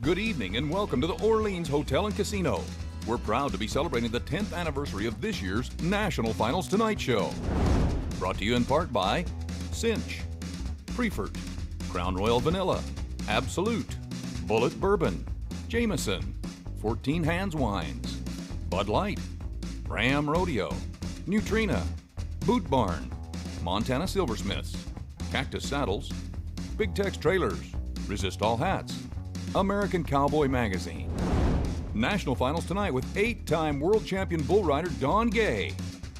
Good evening and welcome to the Orleans Hotel and Casino. We're proud to be celebrating the 10th anniversary of this year's National Finals Tonight show. Brought to you in part by Cinch, Prefert, Crown Royal Vanilla, Absolute, Bullet Bourbon, Jameson, 14 Hands Wines, Bud Light, Ram Rodeo, Neutrina, Boot Barn, Montana Silversmiths, Cactus Saddles, Big Tex Trailers, Resist All Hats, American Cowboy Magazine. National Finals tonight with 8-time world champion bull rider Don Gay,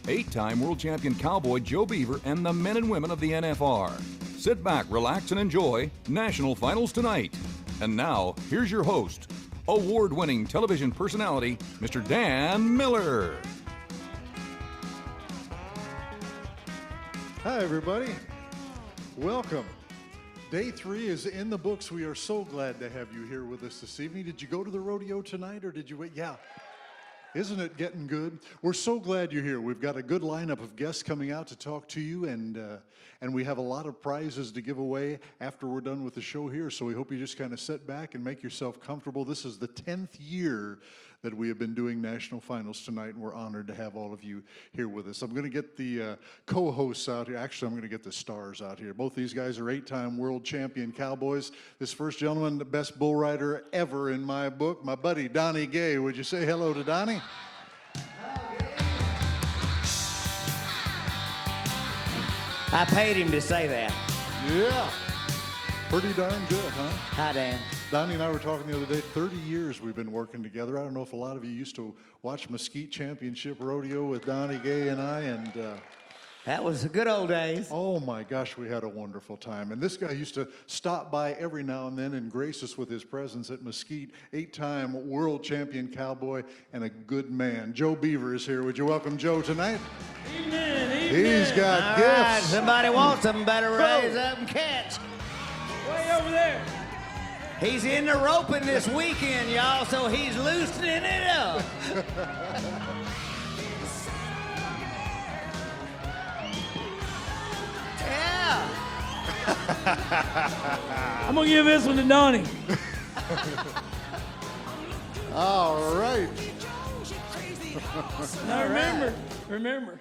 8-time world champion cowboy Joe Beaver, and the men and women of the NFR. Sit back, relax, and enjoy National Finals tonight. And now, here's your host, award-winning television personality, Mr. Dan Miller. Hi, everybody. Welcome. Day 3 is in the books. We are so glad to have you here with us this evening. Did you go to the rodeo tonight, or did you wait? Yeah. Isn't it getting good? We're so glad you're here. We've got a good lineup of guests coming out to talk to you, and we have a lot of prizes to give away after we're done with the show here, so we hope you just kind of sit back and make yourself comfortable. This is the 10th year that we have been doing National Finals tonight, and we're honored to have all of you here with us. I'm going to get the co-hosts out here. Actually, I'm going to get the stars out here. Both these guys are 8-time world champion cowboys. This first gentleman, the best bull rider ever in my book, my buddy Donnie Gay. Would you say hello to Donnie? I paid him to say that. Yeah. Pretty darn good, huh? Hi, Dan. Donnie and I were talking the other day, 30 years we've been working together. I don't know if a lot of you used to watch Mesquite Championship Rodeo with Donnie Gay and I, and that was the good old days. oh my gosh, we had a wonderful time. And this guy used to stop by every now and then and grace us with his presence at Mesquite. 8-time world champion cowboy and a good man. Joe Beaver is here. Would you welcome Joe tonight? Evening. He's got All gifts. right, somebody wants them, better raise up and catch. Way over there. He's in the roping this weekend, y'all, so he's loosening it up. Yeah. I'm gonna give this one to Donnie. All right. Now remember,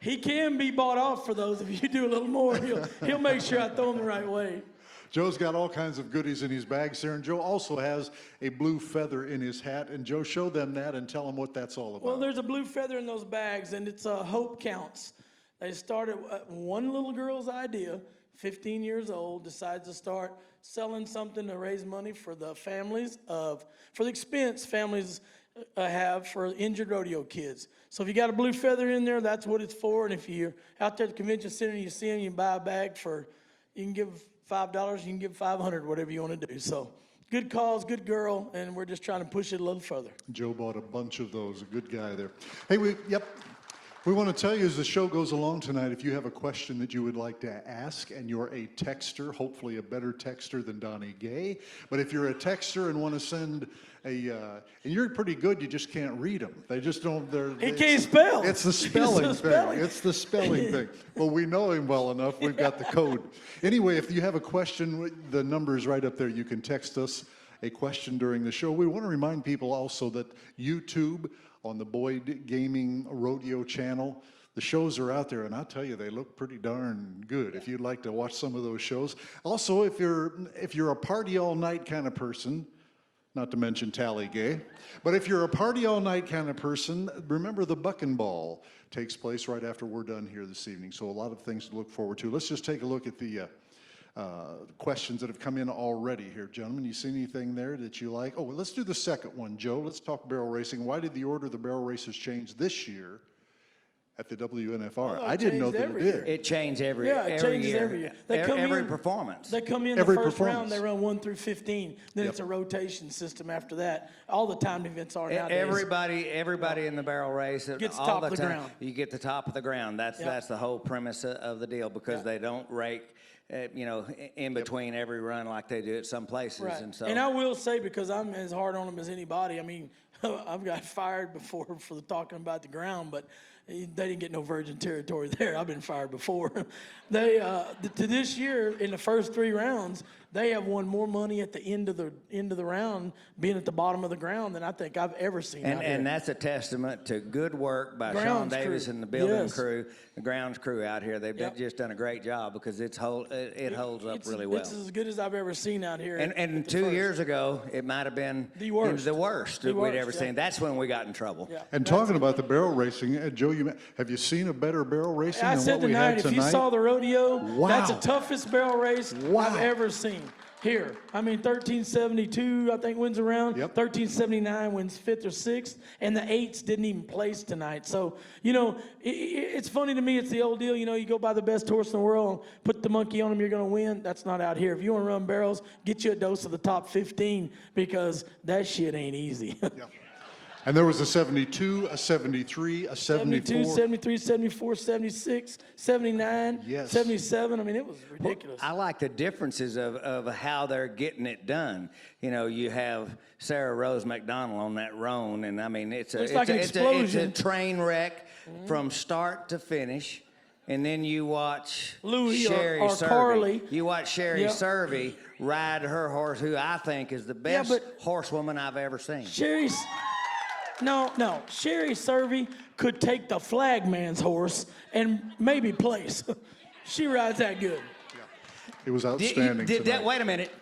he can be bought off for those. If you do a little more, he'll make sure I throw him the right way. Joe's got all kinds of goodies in his bags here, and Joe also has a blue feather in his hat. And Joe, show them that and tell them what that's all about. Well, there's a blue feather in those bags, and it's Hope Counts. They started one little girl's idea, 15 years old, decides to start selling something to raise money for the families for the expense families have for injured rodeo kids. So if you got a blue feather in there, that's what it's for. And if you're out there at the convention center and you see them, you can buy a bag you can give $5, you can give $500, whatever you want to do. So good cause, good girl, and we're just trying to push it a little further. Joe bought a bunch of those. A good guy there. Hey, we want to tell you as the show goes along tonight, if you have a question that you would like to ask and you're a texter, hopefully a better texter than Donnie Gay, but if you're a texter and want to send and you're pretty good, you just can't read them. They just don't. He can't spell. It's the spelling thing. It's the spelling thing. Well, we know him well enough. We've got the code. Anyway, if you have a question, the number is right up there. You can text us a question during the show. We want to remind people also that YouTube on the Boyd Gaming Rodeo channel, the shows are out there, and I'll tell you, they look pretty darn good if you'd like to watch some of those shows. Also, if you're a party all night kind of person, not to mention Tally Gay, but if you're a party all night kind of person, remember the Buck and Ball takes place right after we're done here this evening. So a lot of things to look forward to. Let's just take a look at the questions that have come in already here, gentlemen. You see anything there that you like? Oh, well, let's do the second one, Joe. Let's talk barrel racing. Why did the order of the barrel races change this year at the WNFR? Well, I didn't know that it did. It changed every It changes year. every year. They come every in, performance. They come in Every the first performance. round, they run 1 through 15. Then it's a rotation system after that. All the timed events are nowadays. Everybody in the barrel race Gets all top the of the time, ground. you get the top of the ground. That's the whole premise of the deal, because they don't rake in between every run like they do at some places. Right. And I will say, because I'm as hard on them as anybody, I mean, I've got fired before for talking about the ground, but They didn't get no virgin territory there. I've been fired before. They to this year in the first 3 rounds, they have won more money at the end of the round, being at the bottom of the ground, than I think I've ever seen. And that's a testament to good work by Sean Davis and the building crew, the grounds crew out here. They've just done a great job because it holds up really well. It's as good as I've ever seen out here. And 2 years ago, it might have been the worst that we'd ever seen. That's when we got in trouble. Yeah. And talking about the barrel racing, Joe, have you seen a better barrel racing I than said what we had tonight, if tonight? you saw the rodeo, Wow. that's the toughest barrel race Wow. I've ever seen. Here, I mean, 1372, I think, wins a round. Yep. 1379 wins 5th or 6th, and the 8s didn't even place tonight. So, you know, it's funny to me. It's the old deal. You know, you go buy the best horse in the world, put the monkey on him, you're going to win. That's not out here. If you want to run barrels, get you a dose of the top 15 because that shit ain't easy. Yeah. And there was a 72, a 73, a 74. 72, 73, 74, 76, 79, Yes. 77. I mean, it was ridiculous. I like the differences of how they're getting it done. You know, you have Sarah Rose McDonald on that roan, and I mean, it's Looks like an explosion. a train wreck from start to finish. And then you watch Louis Sherry or Servey. Carly. You watch Sherry Yep. Servey ride her horse, who I think is the best but- horsewoman I've ever seen. Sherry Servey could take the flagman's horse and maybe place. She rides that good. It was outstanding tonight. Wait a minute.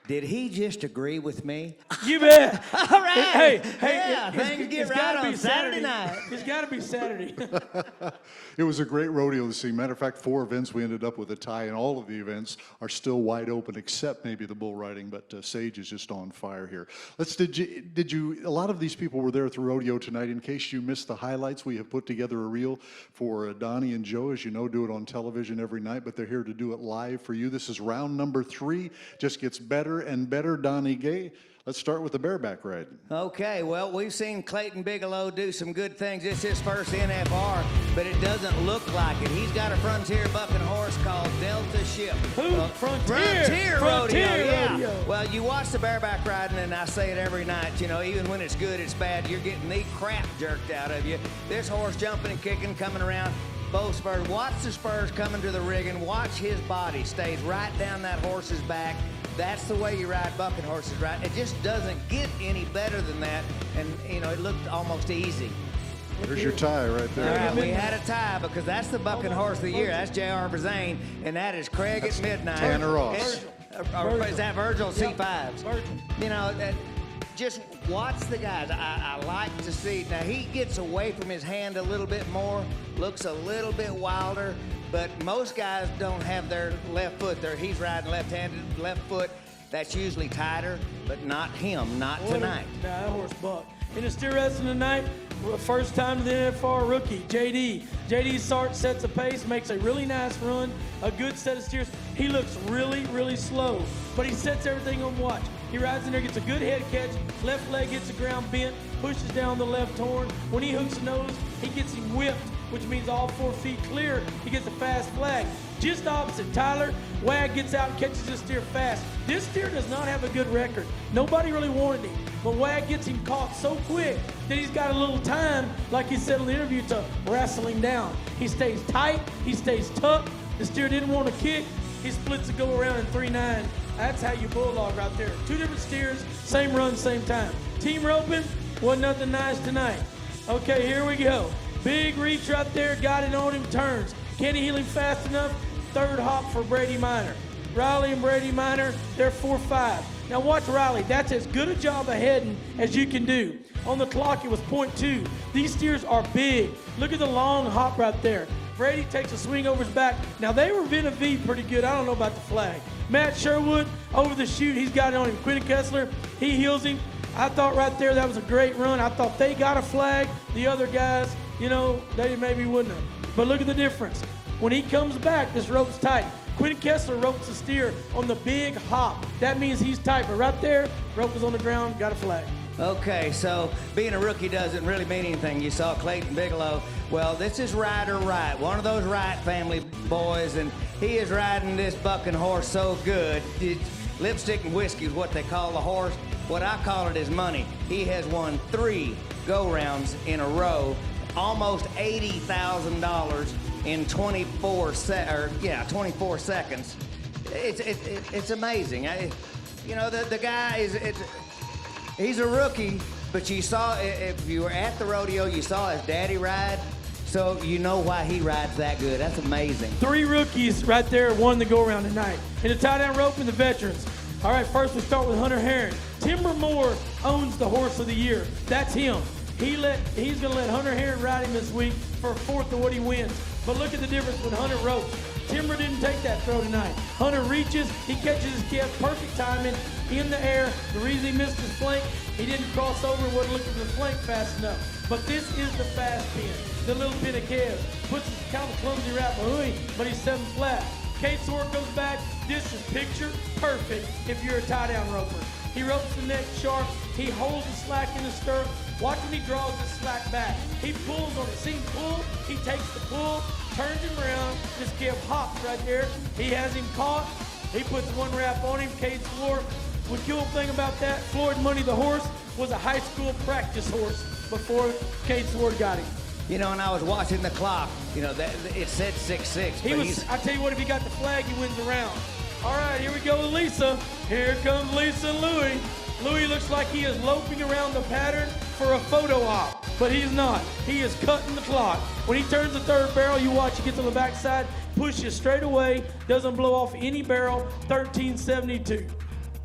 Did he just agree with me? You bet. All right. Hey, yeah, things get right on Saturday night. It's got to be Saturday. It was a great rodeo to see. Matter of fact, 4 events we ended up with a tie, and all of the events are still wide open, except maybe the bull riding. But Sage is just on fire here. Did you? A lot of these people were there at the rodeo tonight. In case you missed the highlights, we have put together a reel for Donnie and Joe. As you know, do it on television every night, but they're here to do it live for you. This is round number 3. Just gets better and better. Donnie Gay. Let's start with the bareback ride. Okay, well, we've seen Clayton Bigelow do some good things. It's his first NFR, but it doesn't look like it. He's got a frontier bucking horse called Delta Ship. Who? Frontier Rodeo, yeah. Rodeo. Well, you watch the bareback riding, and I say it every night, you know, even when it's good, it's bad. You're getting the crap jerked out of you. This horse jumping and kicking, coming around. Both spurs. Watch the spurs coming to the rigging. Watch his body. Stays right down that horse's back. That's the way you ride bucking horses, right? It just doesn't get any better than that. And, you know, it looked almost easy. There's your tie right there. All right, we had a tie because that's the bucking horse of the year. That's J.R. Verzane, and that is Craig at Midnight. Tanner Ross. Or is that Virgil C5s? Virgil. You know, just watch the guys. I like to see. Now, he gets away from his hand a little bit more, looks a little bit wilder, but most guys don't have their left foot there. He's riding left-handed, left foot. That's usually tighter, but not him, not tonight. That horse buck. In the steer wrestling tonight, first time to the NFR rookie, JD. JD sets a pace, makes a really nice run, a good set of steers. He looks really, really slow, but he sets everything on watch. He rides in there, gets a good head catch, left leg gets the ground bent, pushes down the left horn. When he hooks the nose, he gets him whipped, which means all 4 feet clear. He gets a fast flag. Just opposite, Tyler, Wag gets out and catches this steer fast. This steer does not have a good record. Nobody really wanted him, but Wag gets him caught so quick that he's got a little time, like he said in the interview, to wrestle him down. He stays tight, he stays tough. The steer didn't want to kick. He splits the go around in 3-9. That's how you bulldog right there. 2 different steers, same run, same time. Team roping, wasn't nothing nice tonight. Okay, here we go. Big reach right there, got it on him, turns. Can he heel him fast enough? 3rd hop for Brady Minor. Riley and Brady Minor, they're 4-5. Now watch Riley. That's as good a job of heading as you can do. On the clock, it was .2. These steers are big. Look at the long hop right there. Brady takes a swing over his back. Now, they were vis-a-vis pretty good. I don't know about the flag. Matt Sherwood, over the chute, he's got it on him. Quentin Kessler, he heels him. I thought right there that was a great run. I thought they got a flag. The other guys, you know, they maybe wouldn't have. But look at the difference. When he comes back, this rope's tight. Quentin Kessler ropes the steer on the big hop. That means he's tight. But right there, rope was on the ground, got a flag. Okay, so being a rookie doesn't really mean anything. You saw Clayton Bigelow. Well, this is Ryder Wright, one of those Wright family boys, and he is riding this bucking horse so good. Lipstick and whiskey is what they call the horse. What I call it is money. He has won 3 go-rounds in a row almost $80,000 in 24 seconds. It's amazing. The guy he's a rookie, but you saw, if you were at the rodeo, you saw his daddy ride, so you know why he rides that good. That's amazing. 3 rookies right there won the go-around tonight. In the tie-down rope and the veterans. All right, first we start with Hunter Herring. Timber Moore owns the horse of the year. That's him. He's going to let Hunter Herring ride him this week for a fourth of what he wins. But look at the difference when Hunter ropes. Timber didn't take that throw tonight. Hunter reaches, he catches his gift, perfect timing, in the air. The reason he missed his flank, he didn't cross over, wasn't looking for the flank fast enough. But this is the fast pin, the little pin of Kev. Puts his kind of clumsy wrap mahooey, but he's 7 flat. Cade Sword goes back. This is picture perfect if you're a tie-down roper. He ropes the neck sharp. He holds the slack in the stirrup. Watch when he draws the slack back. He pulls on it. See him pull? He takes the pull, turns him around. This Kev hops right there. He has him caught. He puts 1 wrap on him. Cade Sword. The cool thing about that, Floyd Money the horse was a high school practice horse before Cade Sword got him. And I was watching the clock. It said 6-6. I tell you what, if he got the flag, he wins the round. All right, here we go with Lisa. Here comes Lisa and Louie. Louie looks like he is loping around the pattern for a photo op, but he's not. He is cutting the clock. When he turns the 3rd barrel, you watch, he gets on the backside, pushes straight away, doesn't blow off any barrel, 1372.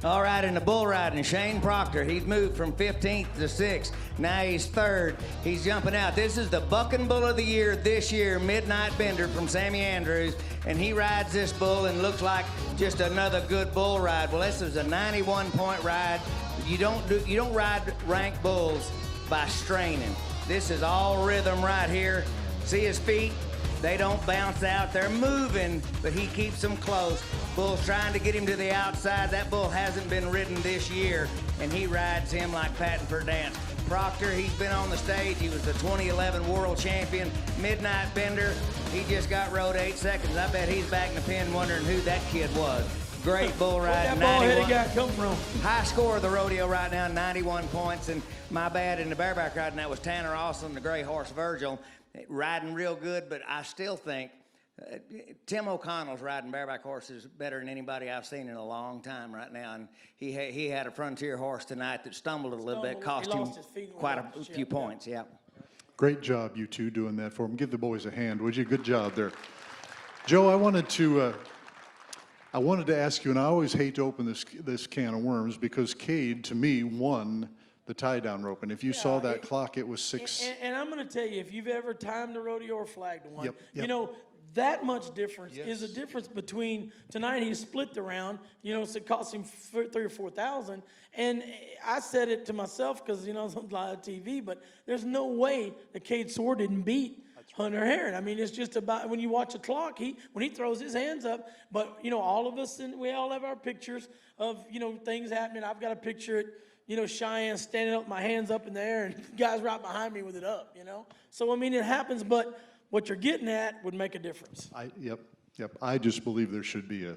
All right, in the bull riding, Shane Proctor, he's moved from 15th to 6th. Now he's 3rd. He's jumping out. This is the bucking bull of the year this year, Midnight Bender from Sammy Andrews, and he rides this bull and looks like just another good bull ride. Well, this is a 91-point ride. You don't ride ranked bulls by straining. This is all rhythm right here. See his feet? They don't bounce out. They're moving, but he keeps them close. Bull's trying to get him to the outside. That bull hasn't been ridden this year, and he rides him like patting for a dance. Proctor, he's been on the stage. He was the 2011 world champion. Midnight Bender, he just got rode 8 seconds. I bet he's back in the pen wondering who that kid was. Great bull ride. Where'd that ball-headed guy come from? High score of the rodeo right now, 91 points. And my bad in the bareback riding, that was Tanner Austin, the gray horse Virgil. Riding real good, but I still think Tim O'Connell's riding bareback horses better than anybody I've seen in a long time right now. And he had a frontier horse tonight that stumbled a little bit, cost him quite a few points. Yeah. Great job, you two, doing that for him. Give the boys a hand, would you? Good job there. Joe, I wanted to ask you, and I always hate to open this can of worms because Cade, to me, won the tie-down rope, and if you saw that clock, it was 6. And I'm going to tell you, if you've ever timed a rodeo or flagged one, Yep. That much difference is a difference between tonight he split the round, so it cost him 3,000 or 4,000, and I said it to myself because it's on live TV, but there's no way that Cade Sword didn't beat Hunter Herring. I mean, it's just about when you watch a clock, when he throws his hands up, but all of us, and we all have our pictures of things happening. I've got a picture at Cheyenne standing up, my hands up in the air, and guys right behind me with it up, So, I mean, it happens, but what you're getting at would make a difference. Yep. I just believe there should be a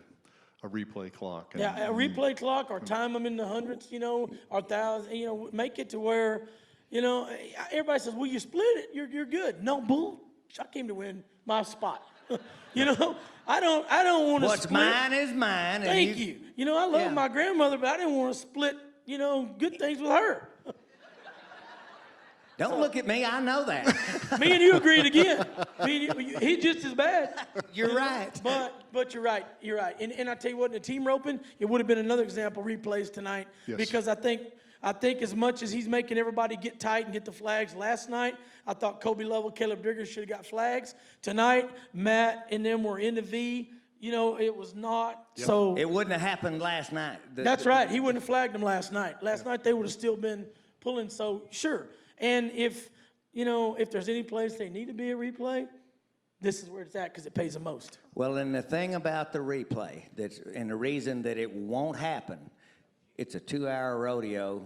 replay clock. Yeah, a replay clock, or time them in the hundreds, or thousands, make it to where, everybody says, well, you split it, you're good. No, bull, I came to win my spot. I don't want to What's split. mine is mine. Thank you. I love my grandmother, but I didn't want to split good things with her. Don't look at me, I know that. Me and you agreed again. He's just as bad. You're right. But you're right. And I tell you what, in the team roping, it would have been another example replays tonight. Yes. Because I think as much as he's making everybody get tight and get the flags last night, I thought Kobe Lovell, Caleb Digger should have got flags. Tonight, Matt and them were in the V. It was not. Yep. So it wouldn't have happened last night. That's right. He wouldn't have flagged them last night. Last night they would have still been pulling. So sure. And if there's any place they need to be a replay, this is where it's at because it pays the most. Well, and the thing about the replay, and the reason that it won't happen, it's a 2-hour rodeo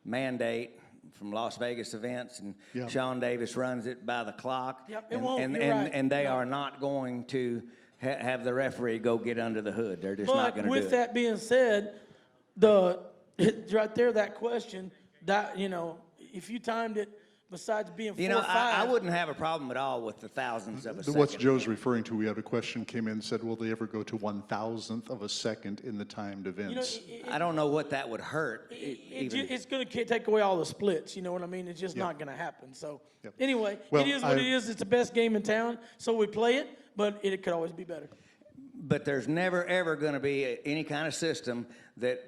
mandate from Las Vegas Events, and Sean Davis runs it by the clock. Yep, it won't. You're right. And they are not going to have the referee go get under the hood. They're just not going to do it. But with that being said, right there, that question, that if you timed it besides being 4 You or know, 5. I wouldn't have a problem at all with the thousandths of a second. What Joe's referring to, we had a question came in and said, will they ever go to 1,000th of a second in the timed events? I don't know what that would hurt. It's going to take away all the splits. You know what I mean? It's just not going to happen. So anyway, Well, it is what it is. It's the best game in town, so we play it. But it could always be better. But there's never, ever going to be any kind of system that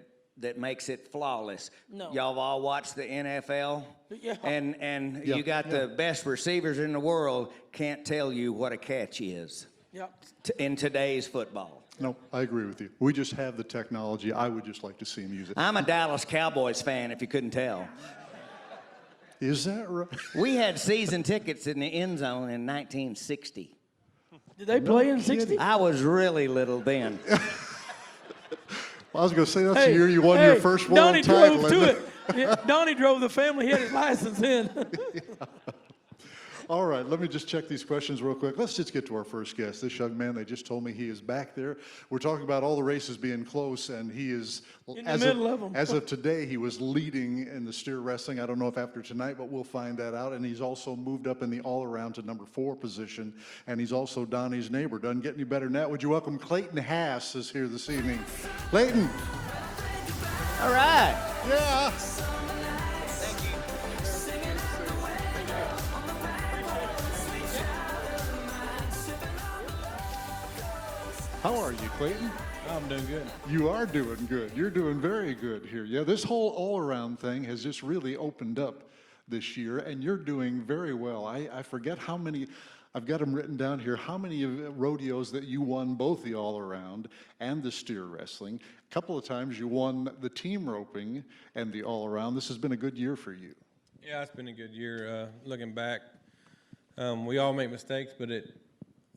makes it flawless. No. Y'all have all watched the NFL? Yeah. And you got the best receivers in the world can't tell you what a catch is in today's football. No, I agree with you. We just have the technology. I would just like to see him use it. I'm a Dallas Cowboys fan, if you couldn't tell. Is that right? We had season tickets in the end zone in 1960. Did they play in 60? I was really little then. Well, I was going to say that's the year you won your first world Donnie title. drove to it. Donnie drove the family. He had his license in. All right, let me just check these questions real quick. Let's just get to our first guest. This young man, they just told me he is back there. We're talking about all the races being close, and he is, in the middle of them. As of today, he was leading in the steer wrestling. I don't know if after tonight, but we'll find that out. And he's also moved up in the all-around to number 4 position, and he's also Donnie's neighbor. Doesn't get any better than that. Would you welcome Clayton Hass is here this evening. Clayton. All right. Yeah. How are you, Clayton? I'm doing good. You are doing good. You're doing very good here. Yeah, this whole all-around thing has just really opened up this year, and you're doing very well. I forget how many, I've got them written down here, how many rodeos that you won both the all-around and the steer wrestling. A couple of times you won the team roping and the all-around. This has been a good year for you. Yeah, it's been a good year. Looking back, we all make mistakes, but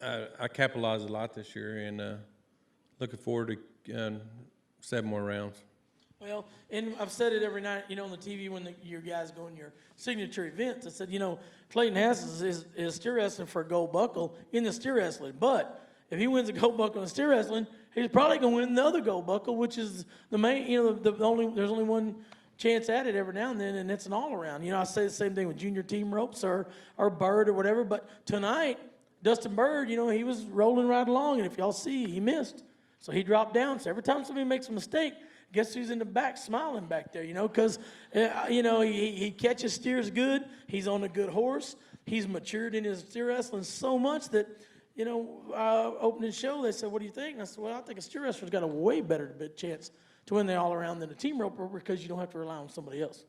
I capitalized a lot this year, and looking forward to 7 more rounds. Well, and I've said it every night, on the TV when your guys go in your signature events. I said, Clayton Hass is steer wrestling for a gold buckle in the steer wrestling. But if he wins a gold buckle in steer wrestling, he's probably going to win the other gold buckle, which is the main, there's only one chance at it every now and then, and it's an all-around. I say the same thing with junior team ropes or Bird or whatever. But tonight, Dustin Bird, he was rolling right along, and if y'all see, he missed. So he dropped down. So every time somebody makes a mistake, guess who's in the back smiling back there, because, he catches steers good. He's on a good horse. He's matured in his steer wrestling so much that, opening show, they said, what do you think? And I said, well, I think a steer wrestler's got a way better chance to win the all-around than a team roper because you don't have to rely on somebody else.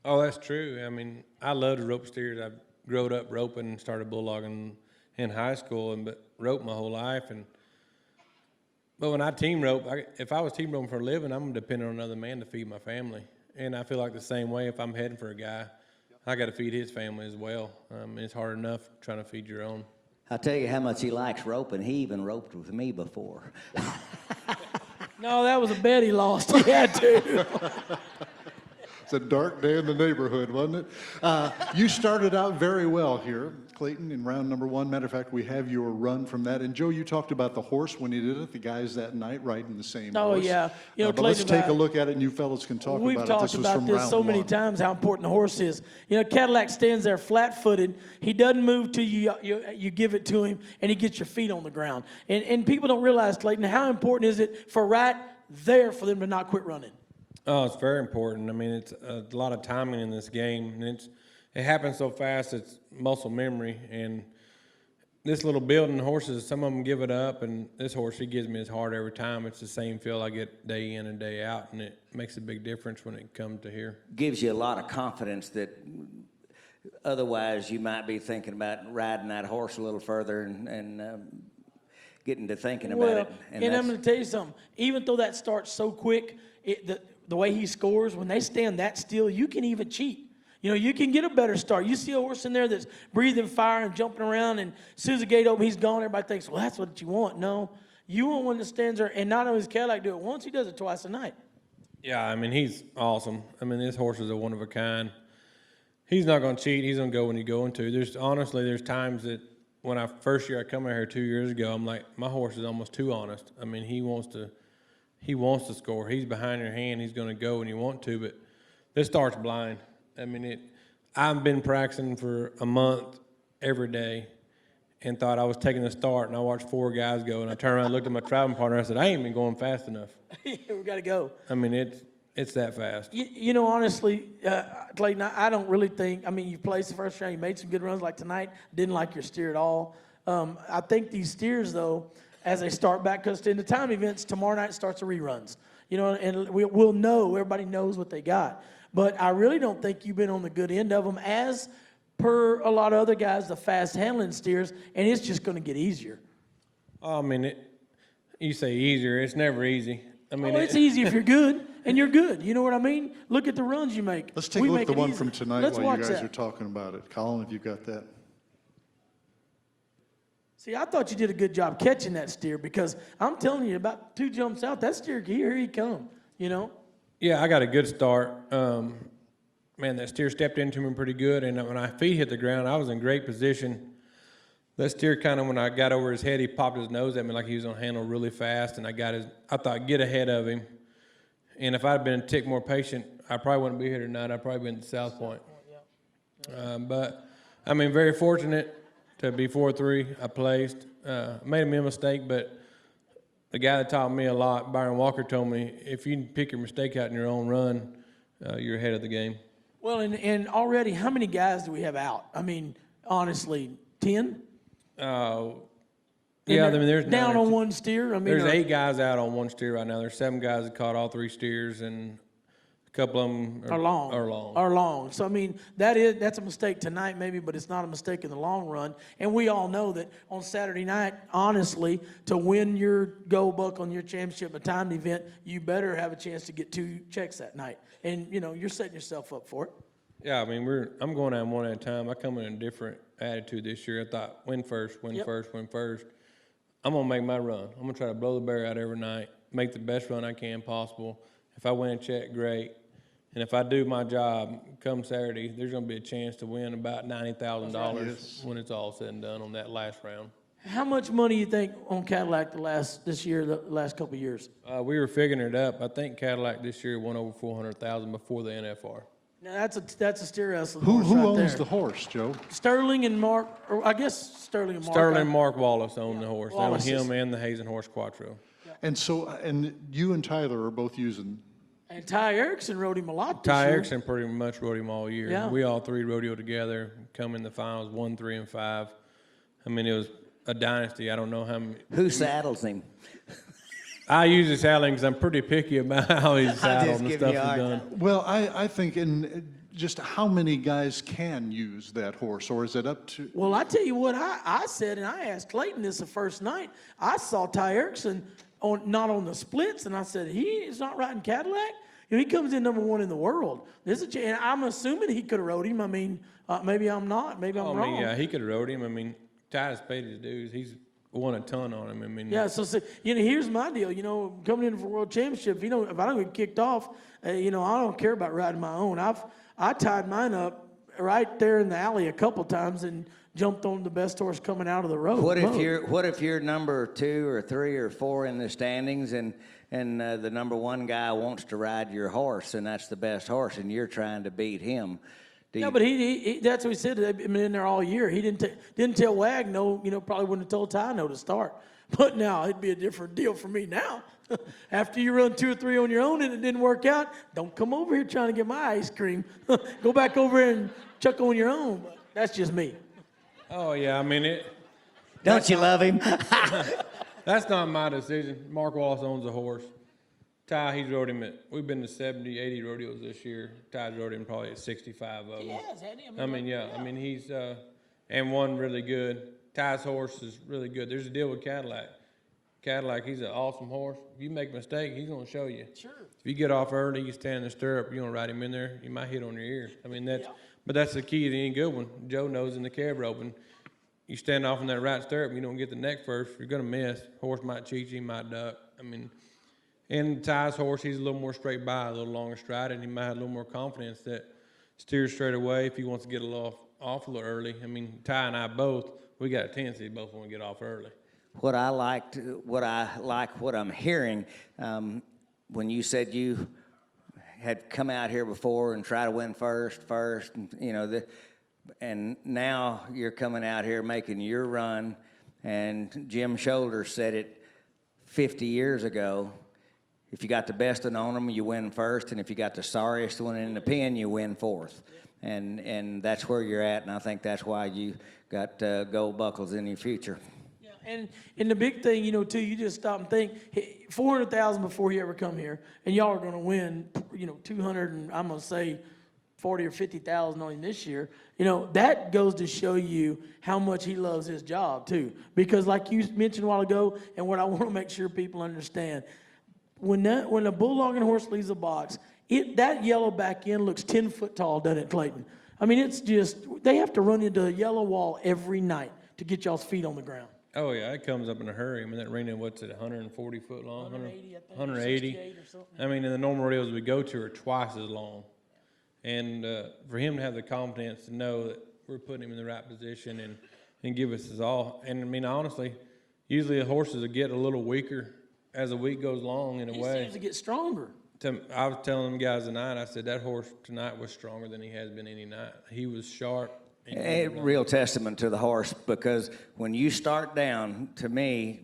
Oh, that's true. I mean, I love to rope steers. I've grown up roping and started bulldogging in high school, but roped my whole life. But when I team rope, if I was team roping for a living, I'm depending on another man to feed my family. And I feel like the same way if I'm heading for a guy, I got to feed his family as well. It's hard enough trying to feed your own. I'll tell you how much he likes roping. He even roped with me before. No, that was a bet he lost. He had to. It's a dark day in the neighborhood, wasn't it? You started out very well here, Clayton, in round number 1. Matter of fact, we have your run from that. And, Joe, you talked about the horse when you did it, the guys that night riding the same horse. Oh, yeah. But let's take a look at it, and you fellas can talk about it. We've talked about this so many times, how important the horse is. Cadillac stands there flat-footed. He doesn't move till you give it to him, and he gets your feet on the ground. And people don't realize, Clayton, how important is it for right there for them to not quit running? Oh, it's very important. I mean, it's a lot of timing in this game, and it happens so fast. It's muscle memory, and this little building horses, some of them give it up, and this horse, he gives me his heart every time. It's the same feel I get day in and day out, and it makes a big difference when it comes to here. Gives you a lot of confidence that otherwise you might be thinking about riding that horse a little further and getting to thinking about it. And I'm going to tell you something. Even though that starts so quick, the way he scores, when they stand that still, you can even cheat. You can get a better start. You see a horse in there that's breathing fire and jumping around, and as soon as the gate opens, he's gone. Everybody thinks, well, that's what you want. No, you want one that stands there, and not only does Cadillac do it once, he does it twice a night. Yeah, I mean, he's awesome. I mean, this horse is a one of a kind. He's not going to cheat. He's going to go when he's going to. There's times that when first year I come out here 2 years ago, I'm like, my horse is almost too honest. I mean, he wants to score. He's behind your hand. He's going to go when you want to, but this starts blind. I mean, I've been practicing for a month every day and thought I was taking the start, and I watched 4 guys go, and I turned around and looked at my traveling partner, and I said, I ain't been going fast enough. We got to go. I mean, it's that fast. You know, honestly, Clayton, I don't really think, I mean, you placed the first round, you made some good runs like tonight, didn't like your steer at all. I think these steers, though, as they start back, because in the time events, tomorrow night starts the reruns. You know, and we'll know, everybody knows what they got. But I really don't think you've been on the good end of them, as per a lot of other guys, the fast handling steers, and it's just going to get easier. I mean, you say easier, it's never easy. I mean, it's easy if you're good, and you're good. You know what I mean? Look at the runs you make. Let's take a look at the one from tonight Let's while you watch guys that. are talking about it. Colin, have you got that? See, I thought you did a good job catching that steer, because I'm telling you, about 2 jumps out, that steer, here he come, you know? Yeah, I got a good start. Man, that steer stepped into me pretty good, and when my feet hit the ground, I was in great position. That steer kind of, when I got over his head, he popped his nose at me like he was on handle really fast, and I thought, get ahead of him. And if I'd been a tick more patient, I probably wouldn't be here tonight. I'd probably been at South Point. But, I mean, very fortunate to be 4-3. I placed. Made a mistake, but the guy that taught me a lot, Byron Walker, told me, if you pick your mistake out in your own run, you're ahead of the game. Well, and already, how many guys do we have out? I mean, honestly, 10? Yeah, I mean, there's down on one steer. I mean, there's 8 guys out on one steer right now. There's 7 guys that caught all 3 steers, and a couple of them are long. So I mean, that's a mistake tonight, maybe, but it's not a mistake in the long run. And we all know that on Saturday night, honestly, to win your gold buck on your championship, a timed event, you better have a chance to get 2 checks that night. And you know, you're setting yourself up for it. Yeah, I mean, I'm going out one at a time. I come in a different attitude this year. I thought, win first. I'm going to make my run. I'm going to try to blow the bear out every night, make the best run I can possible. If I win a check, great. And if I do my job, come Saturday, there's going to be a chance to win about $90,000 when it's all said and done on that last round. How much money you think on Cadillac the last couple of years? We were figuring it up. I think Cadillac this year won over $400,000 before the NFR. Now that's a steer wrestling Who horse right owns there. the horse, Joe? Sterling and Mark, or I guess Sterling and Mark. Sterling and Mark Wallace own the horse. Wallace They own him and the Hazen Horse Quattro. And so, and you and Tyler are both using. And Ty Erickson rode him a lot this Ty year. Erickson pretty much rode him all year. Yeah. We all 3 rodeo together, come in the finals, 1, 3, and 5. I mean, it was a dynasty. I don't know how many. Who saddles him? I usually saddle him because I'm pretty picky about how he's saddled and give stuff you a he's hard done. time. Well, I think just how many guys can use that horse, or is it up to? Well, I tell you what, I said, and I asked Clayton this the first night. I saw Ty Erickson not on the splits, and I said, he is not riding Cadillac? You know, he comes in #1 in the world. And I'm assuming he could have rode him. I mean, maybe I'm not. Maybe I'm wrong. I mean, yeah, he could have rode him. I mean, Ty's paid his dues. He's won a ton on him. I mean, yeah, so you know, here's my deal. You know, coming in for world championship, you know, if I don't get kicked off, you know, I don't care about riding my own. I tied mine up right there in the alley a couple times and jumped on the best horse coming out of the road. What if you're number 2 or 3 or 4 in the standings, and the #1 guy wants to ride your horse, and that's the best horse, and you're trying to beat him? Yeah, but he that's what he said. They've been in there all year. He didn't tell Wag no. You know, probably wouldn't have told Ty no to start. But now it'd be a different deal for me now. After you run 2 or 3 on your own and it didn't work out, don't come over here trying to get my ice cream. Go back over here and chuck on your own. But that's just me. Oh, yeah, I mean, Don't you love him? that's not my decision. Mark Wallace owns the horse. Ty, he's rode him we've been to 70, 80 rodeos this year. Ty's rode him probably at 65 of them. He has, hasn't he? I mean, yeah. I mean, he's, and one really good. Ty's horse is really good. There's a deal with Cadillac. Cadillac, he's an awesome horse. If you make a mistake, he's going to show you. Sure. If you get off early, you stand in the stirrup, you're going to ride him in there, you might hit on your ears. I mean, but that's the key to any good one. Joe knows in the cab roping, you stand off in that right stirrup, you don't get the neck first, you're going to miss. Horse might cheat you, might duck. I mean, and Ty's horse, he's a little more straight by, a little longer stride, and he might have a little more confidence that steers straight away if he wants to get a little off a little early. I mean, Ty and I both, we got a tendency both want to get off early. What what I'm hearing, when you said you had come out here before and try to win first, and, you know, and now you're coming out here making your run, and Jim Shoulders said it 50 years ago, if you got the best one on them, you win first, and if you got the sorriest one in the pen, you win fourth. And that's where you're at, and I think that's why you got gold buckles in your future. Yeah, and the big thing, you know, too, you just stop and think, $400,000 before you ever come here, and y'all are going to win, you know, 200 and I'm going to say 40 or 50,000 on him this year. You know, that goes to show you how much he loves his job too. Because like you mentioned a while ago, and what I want to make sure people understand, when a bull-logging horse leaves the box, that yellow back end looks 10 foot tall, doesn't it, Clayton? I mean, it's just, they have to run into a yellow wall every night to get y'all's feet on the ground. Oh, yeah, it comes up in a hurry. I mean, that arena, what's it, 140 foot long? 180, I think. 180. 68 or something. I mean, and the normal rodeos we go to are twice as long. And for him to have the confidence to know that we're putting him in the right position and give us his all. And, I mean, honestly, usually the horses will get a little weaker as the week goes along in a way. He seems to get stronger. I was telling them guys tonight, I said, that horse tonight was stronger than he has been any night. He was sharp. A real testament to the horse, because when you start down, to me,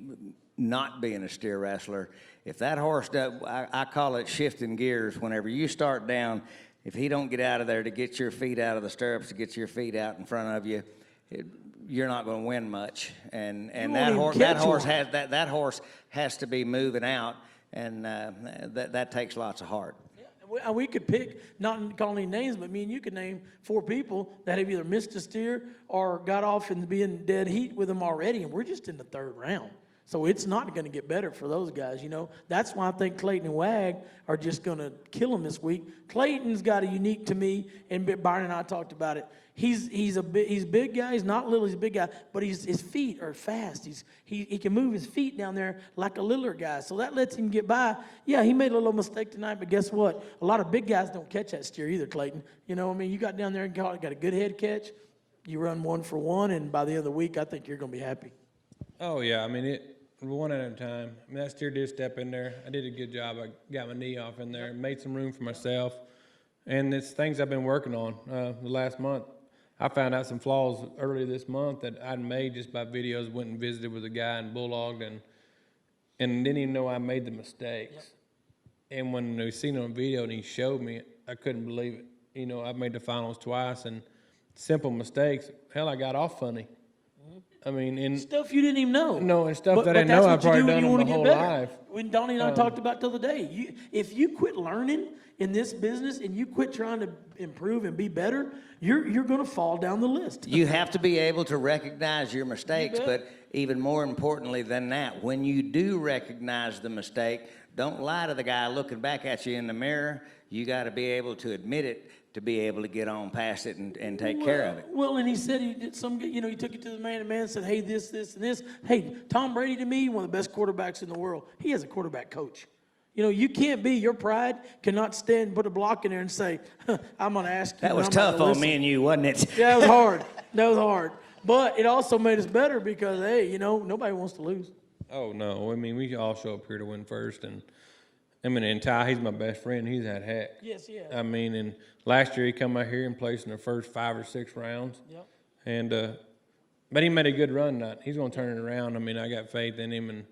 not being a steer wrestler, if that horse does, I call it shifting gears. Whenever you start down, if he don't get out of there to get your feet out of the stirrups, to get your feet out in front of you, you're not going to win much. And that horse has to be moving out, and that takes lots of heart. We could pick, not calling any names, but me and you could name 4 people that have either missed a steer or got off and being dead heat with them already, and we're just in the 3rd round. So it's not going to get better for those guys, you know. That's why I think Clayton and Wag are just going to kill him this week. Clayton's got a unique to me, and Byron and I talked about it. He's a big guy. He's not little. He's a big guy, but his feet are fast. He can move his feet down there like a littler guy, so that lets him get by. Yeah, he made a little mistake tonight, but guess what? A lot of big guys don't catch that steer either, Clayton. You know, I mean, you got down there and got a good head catch. You run 1 for 1, and by the end of the week, I think you're going to be happy. Oh yeah, I mean one at a time. I mean, that steer did step in there. I did a good job. I got my knee off in there, made some room for myself, and it's things I've been working on the last month. I found out some flaws early this month that I'd made just by videos. Went and visited with a guy and bulldogged and didn't even know I made the mistakes. Yep. And when we seen it on video and he showed me it, I couldn't believe it. You know, I've made the finals twice, and simple mistakes. Hell, I got off funny. I mean, in stuff you didn't even know. No, and stuff that I know I've probably done in my whole life. When Donnie and I talked about the other day, if you quit learning in this business and you quit trying to improve and be better, you're going to fall down the list. You have to be able to recognize your mistakes, but even more importantly than that, when you do recognize the mistake, don't lie to the guy looking back at you in the mirror. You got to be able to admit it to be able to get on past it and take care of it. Well, and he said he did he took it to the man-to-man and said, hey, this, and this. Hey, Tom Brady to me, one of the best quarterbacks in the world. He has a quarterback coach. You know, you can't be, your pride cannot stand and put a block in there and say, I'm going to ask you. That was tough on me and you, wasn't it? Yeah, it was hard. That was hard. But it also made us better because, hey, you know, nobody wants to lose. Oh, no. I mean, we all show up here to win first. And, I mean, and Ty, he's my best friend. He's had heck. Yes, yeah. I mean, and last year he come out here and placed in the first 5 or 6 rounds. Yep. And, but he made a good run tonight. He's going to turn it around. I mean, I got faith in him. And,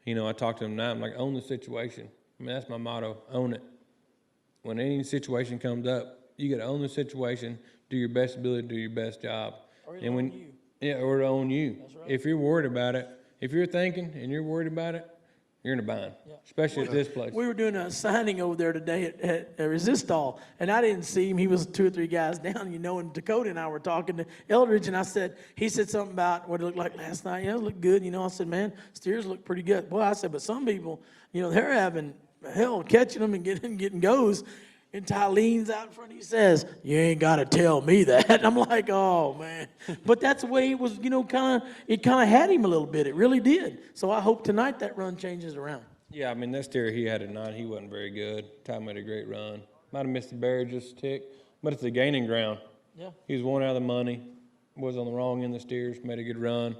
you know, I talked to him tonight. I'm like, own the situation. I mean, that's my motto, own it. When any situation comes up, you got to own the situation, do your best ability, do your best job. Or it'll own you. Yeah, or it'll own you. That's right. If you're worried about it, if you're thinking and you're worried about it, you're in a bind, especially at this place. We were doing a signing over there today at Resistol, and I didn't see him. He was 2 or 3 guys down, you know, and Dakota and I were talking to Eldridge, and he said something about what it looked like last night. Yeah, it looked good. You know, I said, man, steers look pretty good. Boy, I said, but some people, you know, they're having hell catching them and getting goes. And Ty leans out in front and he says, you ain't got to tell me that. And I'm like, oh, man. But that's the way it was, you know, it kind of had him a little bit. It really did. So I hope tonight that run changes around. Yeah, I mean, that steer he had tonight, he wasn't very good. Ty made a great run. Might have missed the barrier just a tick, but it's a gaining ground. Yeah. He was 1 out of the money, was on the wrong end of the steers, made a good run.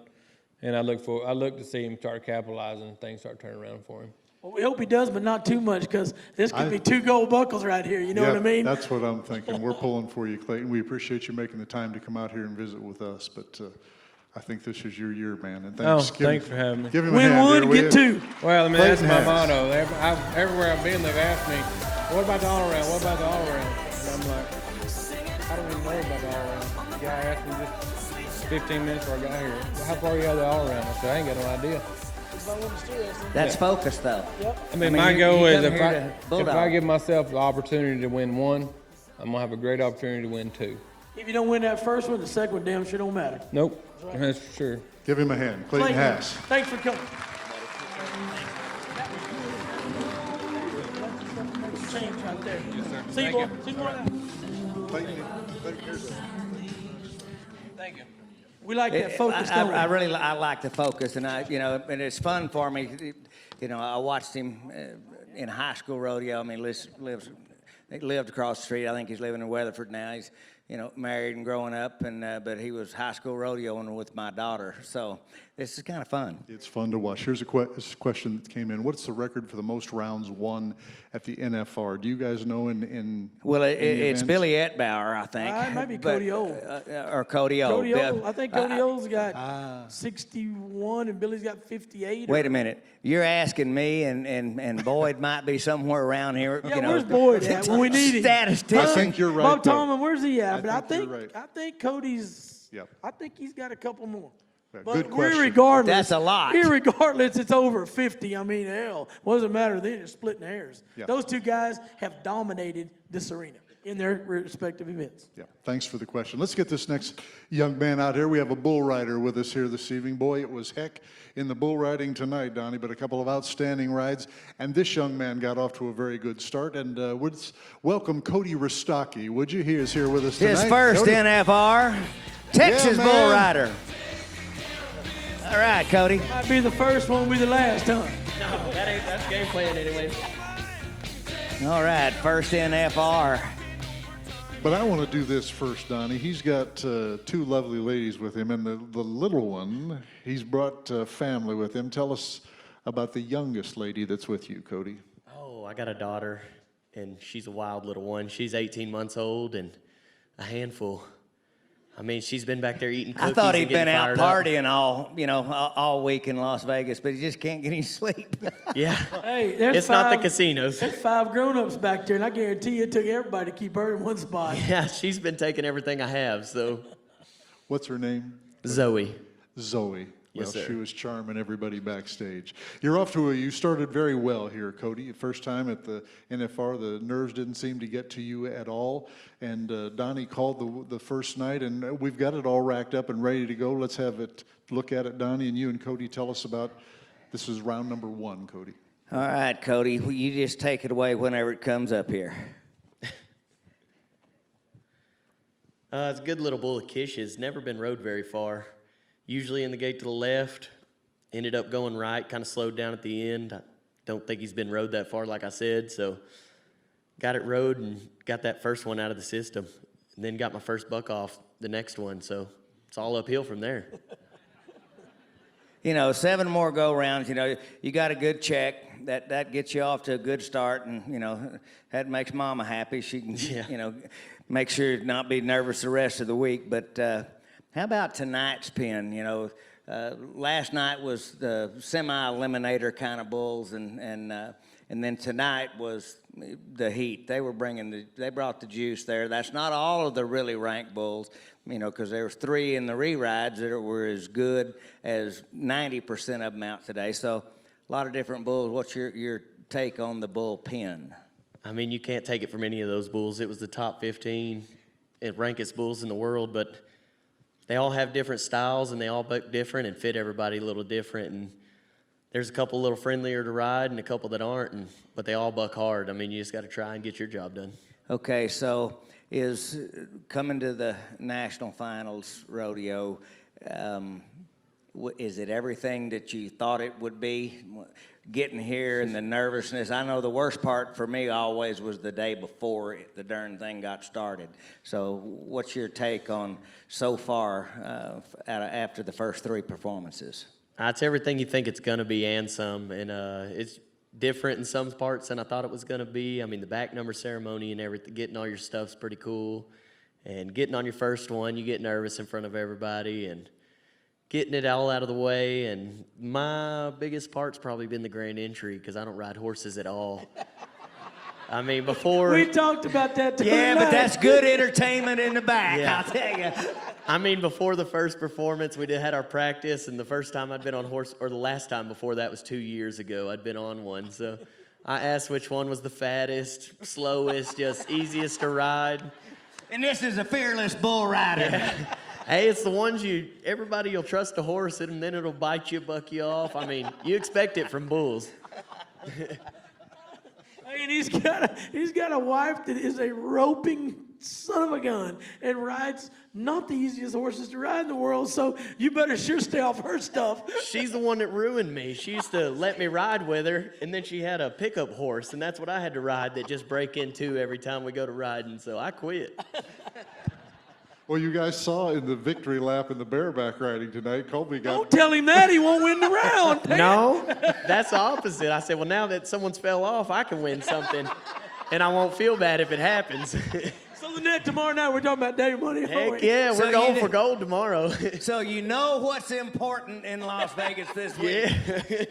And I look to see him start capitalizing and things start turning around for him. Well, we hope he does, but not too much, because this could be 2 gold buckles right here. You know what I mean? That's what I'm thinking. We're pulling for you, Clayton. We appreciate you making the time to come out here and visit with us, but I think this is your year, man. And Thanks for having me. Give him a Win hand one, here, will get you? 2. Well, I mean, that's Clayton my Hass. motto. Everywhere I've been, they've asked me, what about the all-around? What about the all-around? And I'm like, I don't even know about the all-around. The guy asked me just 15 minutes before I got here, well, how far are you out of the all-around? I said, I ain't got no idea. That's focus, though. I mean, my goal is come if here I to bulldog. give myself the opportunity to win 1, I'm going to have a great opportunity to win 2. If you don't win that first one, the second one damn sure don't matter. Nope, that's for sure. Give him a hand. Clayton Hass. Thanks for coming. Change right there. Yes, sir. See you, boy. See you, boy. Clayton, here's a- Thank you. We like that focus, I don't we? I like the focus, and and it's fun for me. I watched him in high school rodeo. I mean, he lived across the street. I think he's living in Weatherford now. He's married and growing up, but he was high school rodeoing with my daughter. So this is kind of fun. It's fun to watch. Here's a question that came in. What's the record for the most rounds won at the NFR? Do you guys know in Well, the it's events? Billy Etbauer, I think. It might be But- Cody O. Or Cody O. Cody O. I think Cody O's got Ah. 61 and Billy's got 58. Wait a minute. You're asking me, and Boyd might be somewhere around here. Yeah, where's Boyd at when we need him? Statistician. I think you're right, Bob though. Tallman, where's he at? But I think think you're right. I think Cody's. Yep. I think he's got a couple more. Yeah, But good question. irregardless, That's a lot. Irregardless, it's over 50. I mean, hell, what does it matter then? It's splitting hairs. Yeah. Those 2 guys have dominated this arena in their respective events. Yeah, thanks for the question. Let's get this next young man out here. We have a bull rider with us here this evening. Boy, it was heck in the bull riding tonight, Donnie, but a couple of outstanding rides. And this young man got off to a very good start. And let's welcome Cody Raki, would you? He is here with us tonight. His first Cody. NFR, Texas Yeah, Bull man. Rider. All right, Cody. Might be the first one, be the last, huh? No, that's game plan anyway. All right, first NFR. But I want to do this first, Donnie. He's got 2 lovely ladies with him, and the little one, he's brought family with him. Tell us about the youngest lady that's with you, Cody. Oh, I got a daughter, and she's a wild little one. She's 18 months old and a handful. I mean, she's been back there eating cookies. I thought he'd and getting been out fired up. partying all week in Las Vegas, but he just can't get any sleep. Yeah. Hey, there's It's not the 5 casinos. There's 5 grown-ups back there, and I guarantee you it took everybody to keep her in one spot. Yeah, she's been taking everything I have, so. What's her name? Zoe. Zoe. Well, Yes, sir. she was charming everybody backstage. You started very well here, Cody. First time at the NFR, the nerves didn't seem to get to you at all. And Donnie called the first night, and we've got it all racked up and ready to go. Let's have it, look at it, Donnie, and you and Cody tell us about, this is round number 1, Cody. All right, Cody, you just take it away whenever it comes up here. It's a good little bull of Kish's. Never been rode very far. Usually in the gate to the left. Ended up going right, kind of slowed down at the end. I don't think he's been rode that far, like I said, so got it rode and got that first one out of the system. And then got my first buck off the next one, so it's all uphill from there. 7 more go-rounds, you got a good check. That gets you off to a good start, and, that makes Mama happy. She can, make sure to not be nervous the rest of the week. But how about tonight's pen? Last night was the semi-eliminator kind of bulls, and then tonight was the heat. They brought the juice there. That's not all of the really ranked bulls, because there was 3 in the re-rides that were as good as 90% of them out today. So a lot of different bulls. What's your take on the bull pen? I mean, you can't take it from any of those bulls. It was the top 15 and rankest bulls in the world, but they all have different styles, and they all buck different and fit everybody a little different. And there's a couple a little friendlier to ride and a couple that aren't, but they all buck hard. I mean, you just got to try and get your job done. Okay, so is coming to the national finals rodeo, is it everything that you thought it would be? Getting here and the nervousness. I know the worst part for me always was the day before the darn thing got started. So what's your take on so far after the first 3 performances? It's everything you think it's going to be and some. And different in some parts than I thought it was going to be. I mean, the back number ceremony and everything, getting all your stuff's pretty cool. And getting on your first one, you get nervous in front of everybody and getting it all out of the way. And my biggest part's probably been the grand entry because I don't ride horses at all. I mean, before... We talked about that tonight. Yeah, but that's good entertainment in the back, Yeah. I'll tell you. I mean, before the first performance, we had our practice, and the first time I'd been on horse, or the last time before that was 2 years ago, I'd been on one. So I asked which one was the fattest, slowest, just easiest to ride. And this is a fearless bull rider. Hey, it's the ones everybody will trust a horse, and then it'll bite you, buck you off. I mean, you expect it from bulls. I mean, he's got a wife that is a roping son of a gun and rides not the easiest horses to ride in the world, so you better sure stay off her stuff. She's the one that ruined me. She used to let me ride with her, and then she had a pickup horse, and that's what I had to ride that just break into every time we go to riding, so I quit. Well, you guys saw in the victory lap in the bareback riding tonight, Colby got... Don't tell him that. He won't win the round. No, that's the opposite. I said, well, now that someone's fell off, I can win something, and I won't feel bad if it happens. So the net tomorrow night, we're talking about day money. aren't Heck we? yeah, So we're going you for did- gold tomorrow. So you know what's important in Las Vegas this week. Yeah.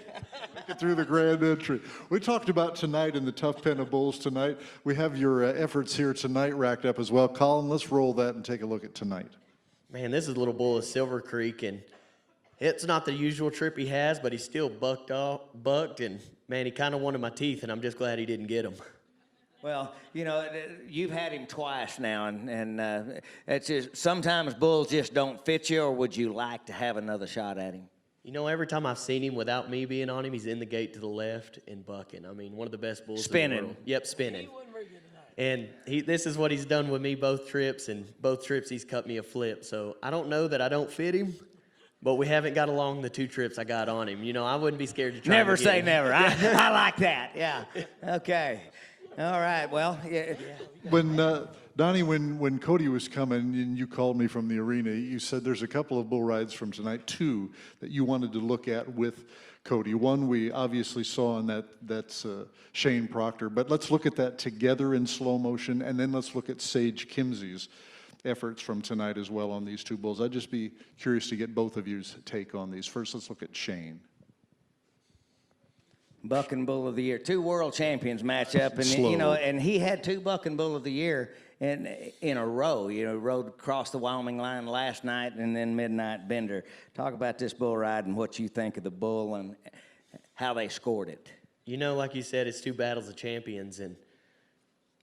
through the grand entry. We talked about tonight in the Tough Pen of Bulls tonight. We have your efforts here tonight racked up as well. Colin, let's roll that and take a look at tonight. Man, this is Little Bull of Silver Creek, and it's not the usual trip he has, but he's still bucked, and, man, he kind of wanted my teeth, and I'm just glad he didn't get them. Well, you know, you've had him twice now, and it's just sometimes bulls just don't fit you, or would you like to have another shot at him? You know, every time I've seen him without me being on him, he's in the gate to the left and bucking. I mean, one of the best bulls in Spinning. the world. Yep, spinning. And this is what he's done with me both trips, and both trips he's cut me a flip. So I don't know that I don't fit him, but we haven't got along the 2 trips I got on him. You know, I wouldn't be scared to try Never him again. say never. I like that. Yeah. Okay. All right. Well, yeah. When Donnie, when Cody was coming and you called me from the arena, you said there's a couple of bull rides from tonight, 2 that you wanted to look at with Cody. One we obviously saw, and that's Shane Proctor. But let's look at that together in slow motion, and then let's look at Sage Kimsey's efforts from tonight as well on these 2 bulls. I'd just be curious to get both of you's take on these. First, let's look at Shane. Buck and Bull of the Year. 2 world champions match up, and Slow. you know, and he had 2 Buck and Bull of the Year in a row. You know, rode across the Wyoming line last night, and then Midnight Bender. Talk about this bull ride and what you think of the bull and how they scored it. You know, like you said, it's 2 battles of champions, and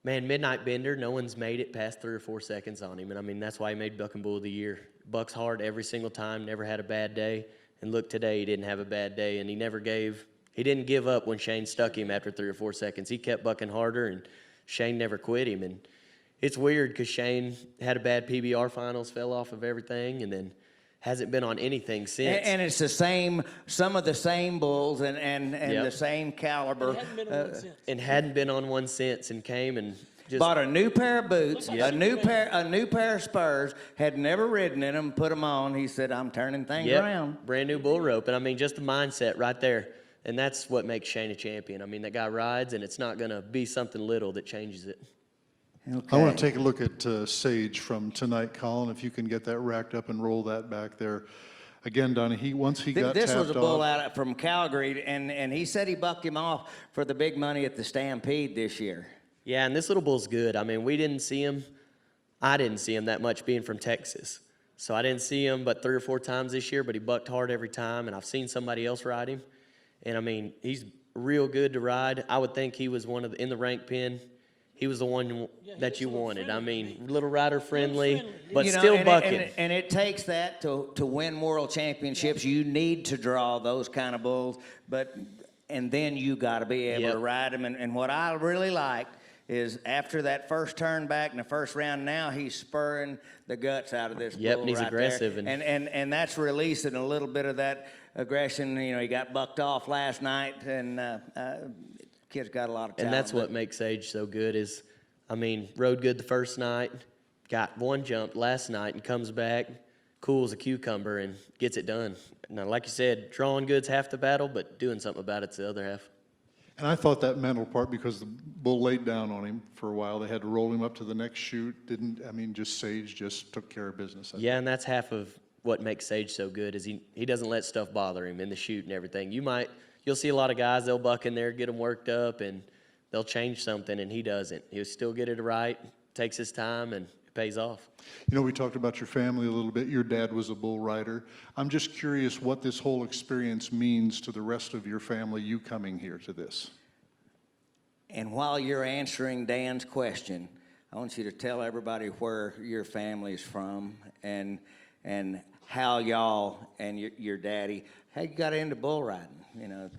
man, Midnight Bender, no one's made it past 3 or 4 seconds on him, and I mean, that's why he made Buck and Bull of the Year. Bucks hard every single time, never had a bad day, and look, today he didn't have a bad day, and he didn't give up when Shane stuck him after 3 or 4 seconds. He kept bucking harder, and Shane never quit him, and it's weird because Shane had a bad PBR finals, fell off of everything, and then hasn't been on anything since. And it's the same, some of the same bulls and Yep. the same caliber. Hadn't been on one since. And hadn't been on one since, and came and just Bought a new pair of boots, Yep. a new pair of spurs. Had never ridden in them. Put them on. He said, "I'm turning things around." brand new bull rope. And I mean, just the mindset right there. And that's what makes Shane a champion. I mean, that guy rides, and it's not going to be something little that changes it. I want to take a look at Sage from tonight, Colin, if you can get that racked up and roll that back there. Again, Donnie, once he got This tapped was a bull off, out from Calgary, and he said he bucked him off for the big money at the Stampede this year. Yeah, and this little bull's good. I mean, we didn't see him. I didn't see him that much being from Texas. So I didn't see him but 3 or 4 times this year, but he bucked hard every time, and I've seen somebody else ride him. And, I mean, he's real good to ride. I would think he was in the rank pen, he was the one that you wanted. I mean, little rider friendly, but You know, still and bucking. and it takes that to win world championships. You need to draw those kind of bulls, and then you got to be able Yep. to ride them. And what I really liked is after that first turn back in the first round, now he's spurring the guts out of this Yep, bull and he's right aggressive there. and- And that's releasing a little bit of that aggression. You know, he got bucked off last night, and kid's got a lot of talent. And that's what makes Sage so good is, I mean, rode good the first night, got one jump last night and comes back, cool as a cucumber and gets it done. Now, like you said, drawing good's half the battle, but doing something about it's the other half. And I thought that mental part, because the bull laid down on him for a while, they had to roll him up to the next chute. Sage just took care of business. Yeah, and that's half of what makes Sage so good is he doesn't let stuff bother him in the chute and everything. You'll see a lot of guys, they'll buck in there, get them worked up, and they'll change something, and he doesn't. He'll still get it right, takes his time, and it pays off. You know, we talked about your family a little bit. Your dad was a bull rider. I'm just curious what this whole experience means to the rest of your family, you coming here to this. And while you're answering Dan's question, I want you to tell everybody where your family's from and how y'all and your daddy, how you got into bull riding, you know.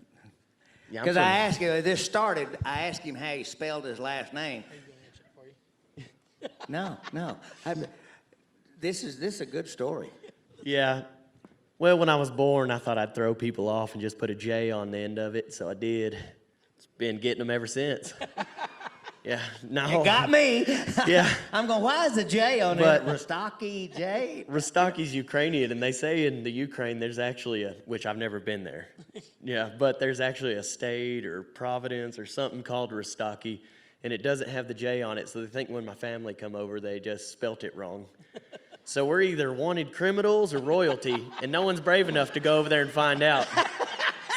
Because I asked him, this started, I asked him how he spelled his last name. No. This is a good story. Yeah. Well, when I was born, I thought I'd throw people off and just put a J on the end of it, so I did. It's been getting them ever since. Yeah, no. It got me. Yeah. I'm going, why is the J on it? Rostaki J? Rostaki's Ukrainian, and they say in the Ukraine there's actually which I've never been there. Yeah, but there's actually a state or Providence or something called Rostaki, and it doesn't have the J on it, so they think when my family come over, they just spelt it wrong. So we're either wanted criminals or royalty, and no one's brave enough to go over there and find out.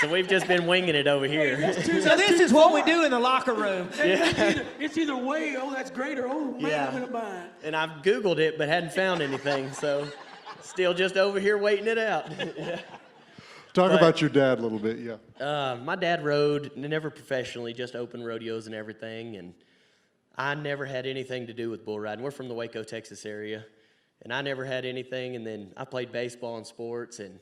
So we've just been winging it over here. So this is what we do in the locker room. Yeah. It's either way, oh, that's great, or oh, man, Yeah. I'm in a bind. And I've Googled it, but hadn't found anything, so still just over here waiting it out. Talk about your dad a little bit, yeah. My dad rode, never professionally, just open rodeos and everything, and I never had anything to do with bull riding. We're from the Waco, Texas area, and I never had anything, and then I played baseball and sports, and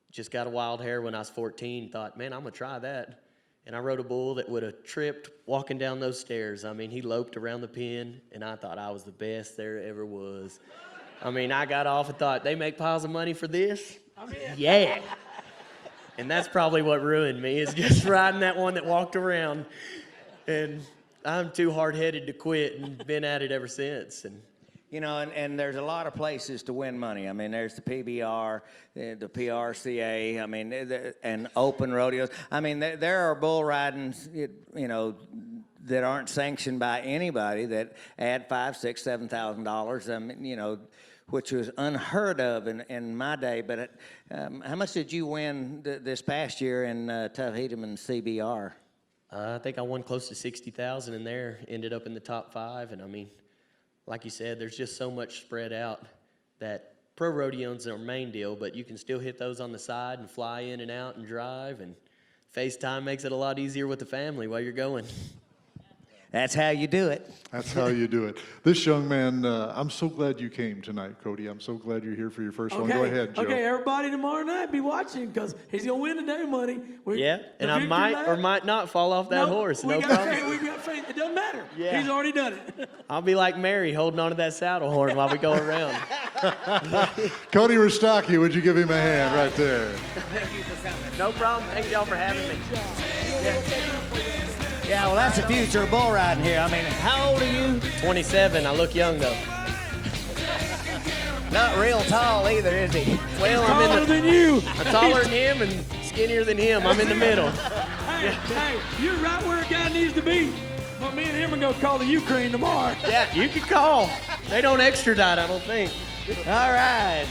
just got a wild hair when I was 14, thought, man, I'm going to try that. And I rode a bull that would have tripped walking down those stairs. I mean, he loped around the pen, and I thought I was the best there ever was. I mean, I got off and thought, they make piles of money for this? Yeah. And that's probably what ruined me, is just riding that one that walked around. And I'm too hard-headed to quit, and been at it ever since. And you know, and there's a lot of places to win money. I mean, there's the PBR, the PRCA, I mean, and open rodeos. I mean, there are bull ridings, you know, that aren't sanctioned by anybody that add $5,000, $6,000, $7,000. I mean, you know, which was unheard of in my day. But how much did you win this past year in Tuff-Hedeman CBR? I think I won close to 60,000 in there. Ended up in the top 5, and I mean, like you said, there's just so much spread out that pro rodeo's our main deal, but you can still hit those on the side and fly in and out and drive, and FaceTime makes it a lot easier with the family while you're going. That's how you do it. That's how you do it. This young man, I'm so glad you came tonight, Cody. I'm so glad you're here for your first one. Go ahead, Joe. Okay, everybody tomorrow night be watching, because he's going to win the day money. Yeah, and I might or might not fall off that horse. We No got problem. faith. We got faith. It doesn't matter. Yeah. He's already done it. I'll be like Mary holding on to that saddle horn while we go around. Cody Raki, would you give him a hand right there? Thank you for coming. No problem. Thank y'all for having me. Yeah, well, that's the future of bull riding here. I mean, how old are you? 27. I look young, though. Not real tall either, is he? Well, Taller than you. I'm taller than him and skinnier than him. I'm in the middle. Hey, you're right where a guy needs to be. But me and him are going to call the Ukraine tomorrow. Yeah, you can call. They don't extradite, I don't think. All right.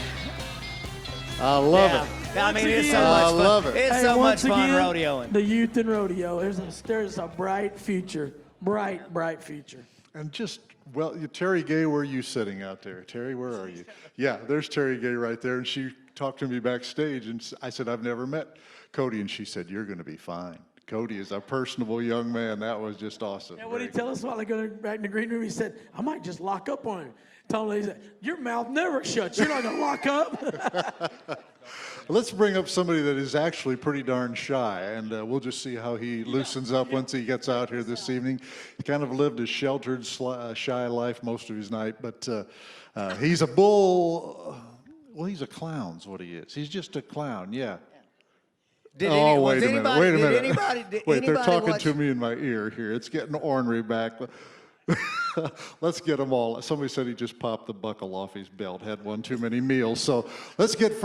I love it. I mean, it's so again, much I fun. love it. It's Hey, so much once fun again, rodeoing. The youth in rodeo. There's a bright future. Bright future. And just, well, Terry Gay, where are you sitting out there? Terry, where are you? Yeah, there's Terry Gay right there. And she talked to me backstage, and I said, I've never met Cody. And she said, you're going to be fine. Cody is a personable young man. That was just awesome. And what did he tell us while I go back in the green room? He said, I might just lock up on him. Told him, he said, your mouth never shuts. You're not going to lock up. Let's bring up somebody that is actually pretty darn shy, and we'll just see how he loosens up once he gets out here this evening. He kind of lived a sheltered, shy life most of his night, but he's a bull. Well, he's a clown's what he is. He's just a clown, yeah. Wait a minute. Wait, they're talking to me in my ear here. It's getting ornery back. Let's get them all. Somebody said he just popped the buckle off his belt, had one too many meals. So let's get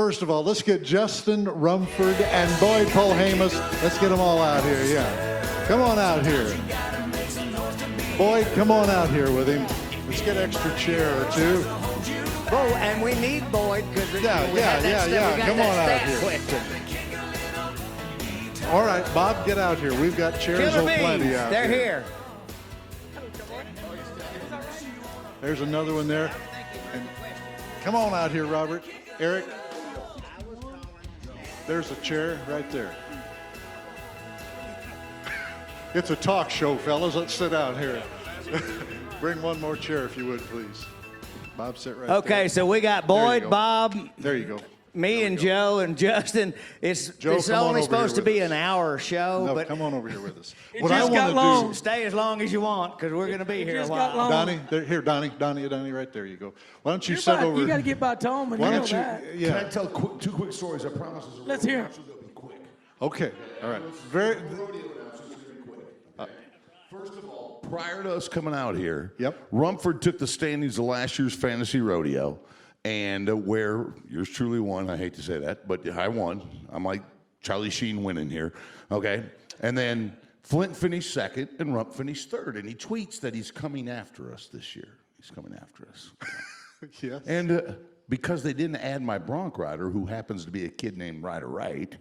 Justin Rumford and Boyd Polhamus. Let's get them all out here, yeah. Come on out here. Boyd, come on out here with him. Let's get an extra chair or two. Oh, and we need Boyd because Yeah. Come on out here. All right, Bob, get out here. We've got chairs Killer plenty bees, out they're here. here. There's another one there. And come on out here, Robert. Eric. There's a chair right there. It's a talk show, fellas. Let's sit down here. Bring one more chair if you would, please. Bob, sit right there. Okay, so we got There you Boyd, go. Bob, There you go. me, and Joe, and Justin. It's Joe, come on only over supposed here to be with us. an hour show, No, but come on over here with us. It What I just got want to long. do, stay as long as you want because we're going to be here a just got while. long. Donnie, here, Donnie, right there. You go. Why don't you You're sit about- over? You got to get by Tom, and Why you know don't you? that. Can I Yeah. tell two quick stories? I promise. Let's hear 'em. They'll be quick. Okay. All right. Very. First of all, prior to us coming out here, Yep. Rumford took the standings of last year's fantasy rodeo, and where yours truly won. I hate to say that, but I won. I'm like Charlie Sheen winning here. Okay, and then Flint finished second, and Rump finished third, and he tweets that he's coming after us this year. He's coming after us. Yes. And because they didn't add my bronc rider, who happens to be a kid named Ryder Wright,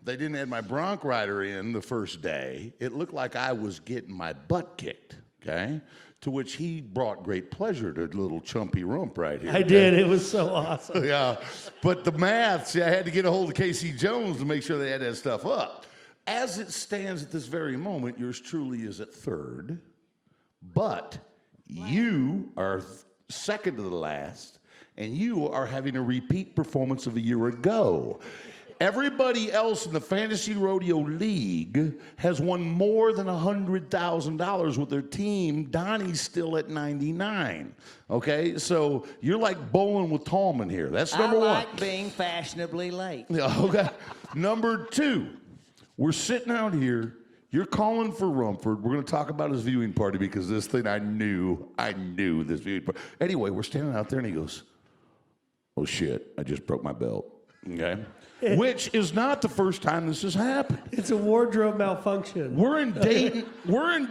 they didn't add my bronc rider in the first day. It looked like I was getting my butt kicked, okay? To which he brought great pleasure to little Chumpy Rump right here. I did. It was so awesome. Yeah, but the math, see, I had to get a hold of Casey Jones to make sure they had that stuff up. As it stands at this very moment, yours truly is at third, but you are second to the last, and you are having a repeat performance of a year ago. Everybody else in the Fantasy Rodeo League has won more than $100,000 with their team. Donnie's still at 99. Okay, so you're like bowling with Tallman here. That's number I one. like being fashionably late. Yeah, okay. Number two, we're sitting out here. You're calling for Rumford. We're going to talk about his viewing party because this thing I knew this viewing party. Anyway, we're standing out there and he goes, "Oh shit, I just broke my belt." Okay. Which is not the first time this has happened. It's a wardrobe malfunction. We're in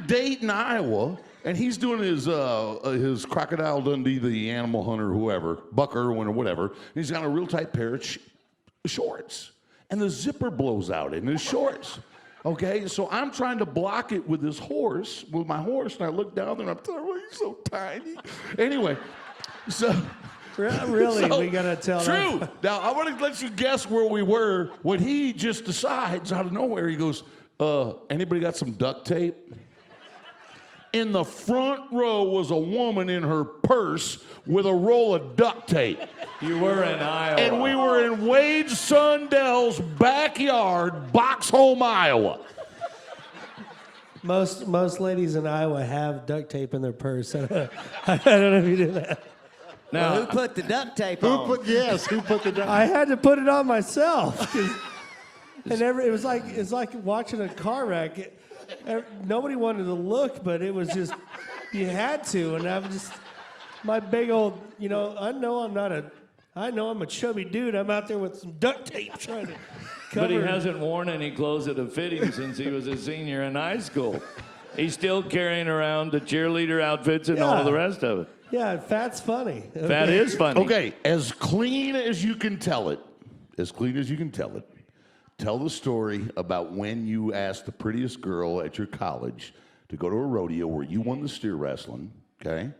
Dayton, Iowa, and he's doing his Crocodile Dundee, the animal hunter, whoever, Buck Irwin or whatever. And he's got a real tight pair of shorts, and the zipper blows out in his shorts. Okay, so I'm trying to block it with my horse, and I look down there and I'm thinking, "Oh, he's so tiny." Anyway, so. Really, we gotta tell True. them. Now, I want to let you guess where we were when he just decides out of nowhere, he goes, "Anybody got some duct tape?" In the front row was a woman in her purse with a roll of duct tape. You were in Iowa. And we were in Wade Sundell's backyard, Boxholm, Iowa. Most ladies in Iowa have duct tape in their purse. I don't know if you do that. Now, who put the duct tape Who on? put the duct? I had to put it on myself. And it was like watching a car wreck. Nobody wanted to look, but it was just you had to. And I'm just my big old, I know I'm a chubby dude. I'm out there with some duct tape trying to cover. But he hasn't worn any clothes that have fit him since he was a senior in high school. He's still carrying around the cheerleader outfits and all of the rest of it. Yeah, fat's funny. That is funny. Okay, as clean as you can tell it, tell the story about when you asked the prettiest girl at your college to go to a rodeo where you won the steer wrestling, okay,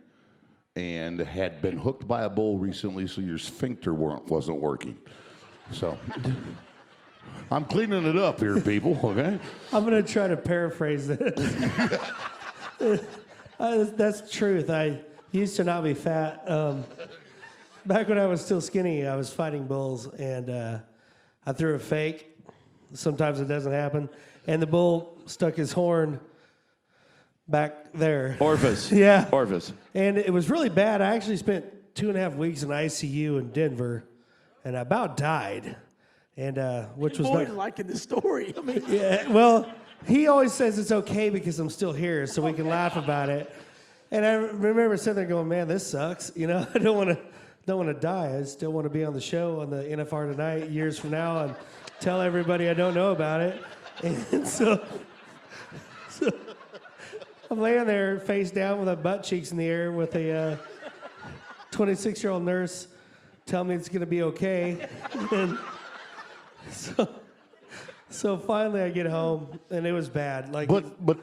and had been hooked by a bull recently, so your sphincter wasn't working. So I'm cleaning it up here, people, okay? I'm going to try to paraphrase this. That's the truth. I used to not be fat. Back when I was still skinny, I was fighting bulls, and I threw a fake. Sometimes it doesn't happen. And the bull stuck his horn back there. Orifice. Yeah. Orifice. And it was really bad. I actually spent 2.5 weeks in ICU in Denver, and I about died. And which was Boyd not liking the story. I mean, yeah, well, he always says it's okay because I'm still here, so we can laugh about it. And I remember sitting there going, "Man, this sucks." I don't want to die. I still want to be on the show on the NFR Tonight years from now and tell everybody I don't know about it. And so So I'm laying there face down with my butt cheeks in the air with a 26-year-old nurse telling me it's going to be okay. And so finally I get home, and it was bad. Like, But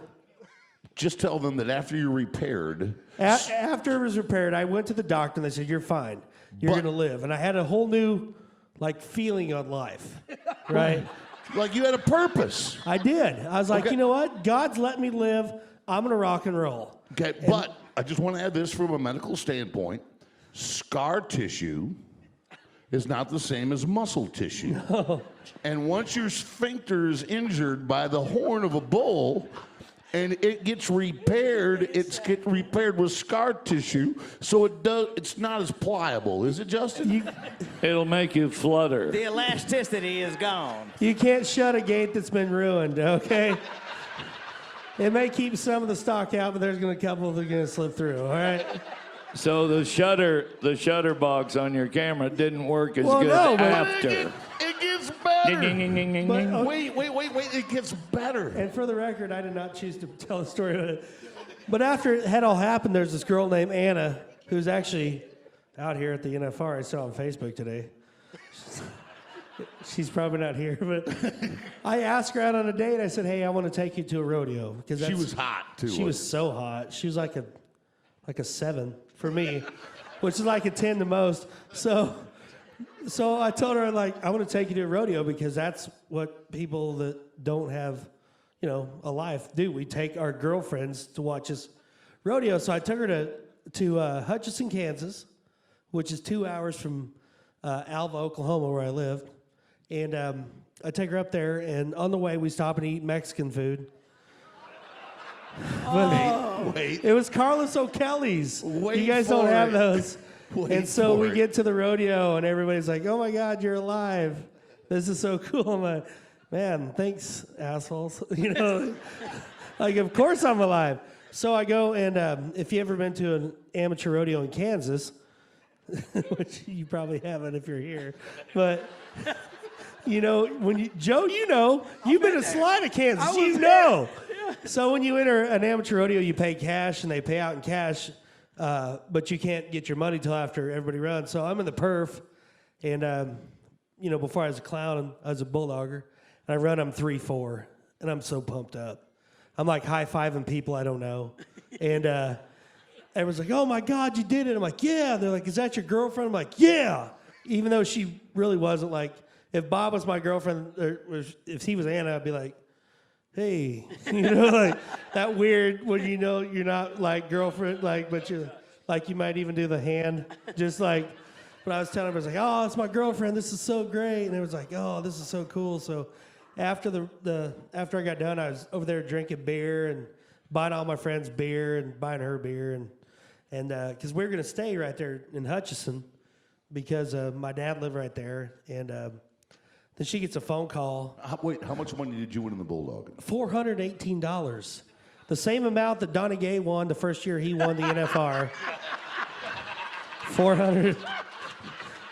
just tell them that after you're repaired. After it was repaired, I went to the doctor, and they said, "You're fine. You're going to live." And I had a whole new, feeling on life, right? Like you had a purpose. I did. I was like, you know what? God's let me live. I'm going to rock and roll. Okay, but I just want to add this from a medical standpoint. Scar tissue is not the same as muscle tissue. No. And once your sphincter is injured by the horn of a bull, and it gets repaired, repaired with scar tissue, so it's not as pliable, is it, Justin? It'll make you flutter. The elasticity is gone. You can't shut a gate that's been ruined, okay? It may keep some of the stock out, but there's going to be a couple that are going to slip through, all right? So the shutter box on your camera didn't work as good no, but after. It gets better. But, Wait, it gets better. And for the record, I did not choose to tell the story. But after it had all happened, there's this girl named Anna who's actually out here at the NFR. I saw on Facebook today. She's probably not here, but I asked her out on a date. I said, "Hey, I want to take you to a rodeo." Because She was hot, too. She was so hot. She was like a 7 for me, which is like a 10 the most. So I told her, I want to take you to a rodeo because that's what people that don't have, a life do. We take our girlfriends to watch this rodeo. So I took her to Hutchinson, Kansas, which is 2 hours from Alva, Oklahoma, where I lived. And I take her up there, and on the way, we stop and eat Mexican food. Wait. It was Carlos O'Kelly's. Wait You guys for don't have it. those. Wait And so for we it. get to the rodeo, and everybody's like, "Oh my God, you're alive! This is so cool." I'm like, "Man, thanks, assholes." Of course I'm alive. So I go, and if you ever been to an amateur rodeo in Kansas, which you probably haven't if you're here, but when Joe, you've been to Salina, Kansas, So when you enter an amateur rodeo, you pay cash, and they pay out in cash, but you can't get your money till after everybody runs. So I'm in the perf, and before I was a clown, I was a bulldogger, and I run them 3-4, and I'm so pumped up. I'm like high-fiving people I don't know, and everyone's like, "Oh my God, you did it!" I'm like, "Yeah." They're like, "Is that your girlfriend?" I'm like, "Yeah," even though she really wasn't. Like, if Bob was my girlfriend, or if he was Anna, I'd be like, "Hey," that weird when you're not like girlfriend, but you're like you might even do the hand, just like. But I was telling her, I was like, "Oh, it's my girlfriend. This is so great," and it was like, "Oh, this is so cool." So after after I got done, I was over there drinking beer and buying all my friends beer and buying her beer and because we were gonna stay right there in Hutchinson because my dad lived right there, and then she gets a phone call. Wait, how much money did you win in the Bulldog? $418. The same amount that Donnie Gay won the first year he won the NFR. 400.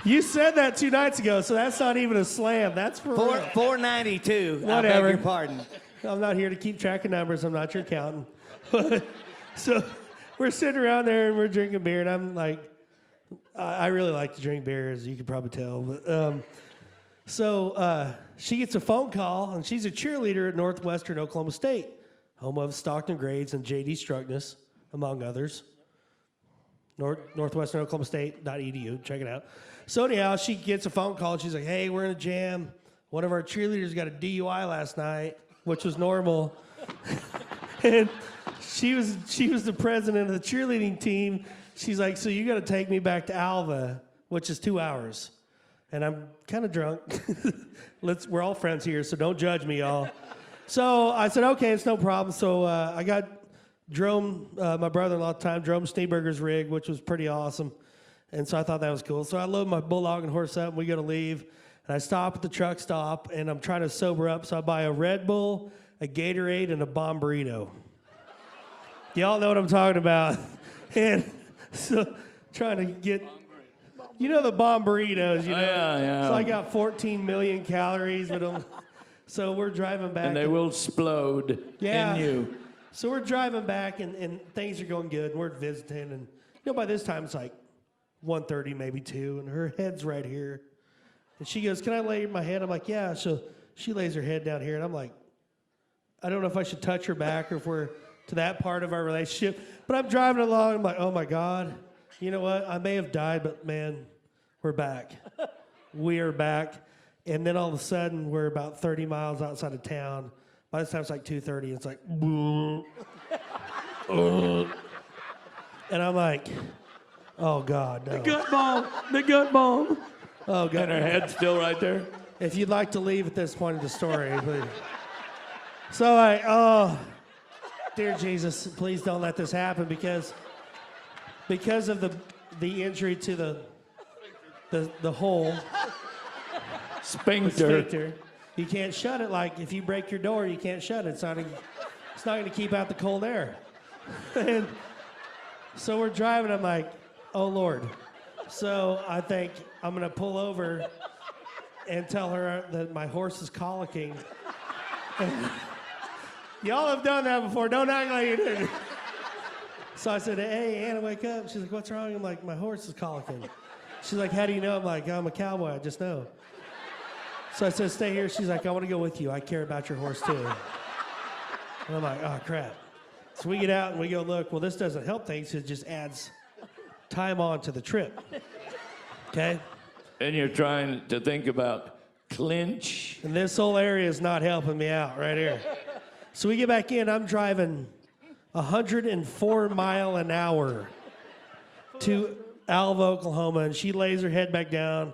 You said that 2 nights ago, so that's not even a slam. That's for 492. Whatever. I beg your pardon. I'm not here to keep track of numbers. I'm not your accountant. So we're sitting around there and we're drinking beer, and I'm like, I really like to drink beer, as you can probably tell. But, so she gets a phone call, and she's a cheerleader at Northwestern Oklahoma State, home of Stockton Grades and J.D. Struckness, among others. Northwestern Oklahoma State.edu. Check it out. So anyhow, she gets a phone call, and she's like, "Hey, we're in a jam. One of our cheerleaders got a DUI last night," which was normal. And she was the president of the cheerleading team. She's like, "So you got to take me back to Alva, which is 2 hours." And I'm kind of drunk. We're all friends here, so don't judge me, y'all. So I said, "Okay, it's no problem." So I got Jerome, my brother-in-law at the time, Jerome Schneeberger's rig, which was pretty awesome. And so I thought that was cool. So I load my bulldog and horse up, and we got to leave. And I stop at the truck stop, and I'm trying to sober up. So I buy a Red Bull, a Gatorade, and a Bomb Burrito. Y'all know what I'm talking about. And so trying to get, the Bomb Burritos, Yeah. So I got 14 million calories. So we're driving back. And they will explode Yeah. in you. So we're driving back, and things are going good, and we're visiting, and by this time it's like 1:30, maybe 2, and her head's right here. And she goes, "Can I lay my head?" I'm like, "Yeah." So she lays her head down here, and I'm like, I don't know if I should touch her back or if we're to that part of our relationship. But I'm driving along, I'm like, oh my God, you know what? I may have died, but man, we're back. We are back. And then all of a sudden, we're about 30 miles outside of town. By this time, it's like 2:30. It's like, and I'm like, oh God, no. The gut bomb. The gut bomb. Oh God. And her head's still right there? If you'd like to leave at this point of the story, please. So dear Jesus, please don't let this happen because of the injury to the hole. Sphincter. You can't shut it. Like if you break your door, you can't shut it. It's not going to keep out the cold air. And so we're driving. I'm like, oh Lord. So I think I'm going to pull over and tell her that my horse is colicking. Y'all have done that before. Don't act like you did. So I said, hey, Anna, wake up. She's like, what's wrong? I'm like, my horse is colicking. She's like, how do you know? I'm like, I'm a cowboy. I just know. So I said, stay here. She's like, I want to go with you. I care about your horse, too. And I'm like, oh, crap. So we get out and we go look. Well, this doesn't help things. It just adds time on to the trip. Okay? And you're trying to think about clinch. And this whole area is not helping me out right here. So we get back in. I'm driving 104 mile an hour to Alva, Oklahoma, and she lays her head back down.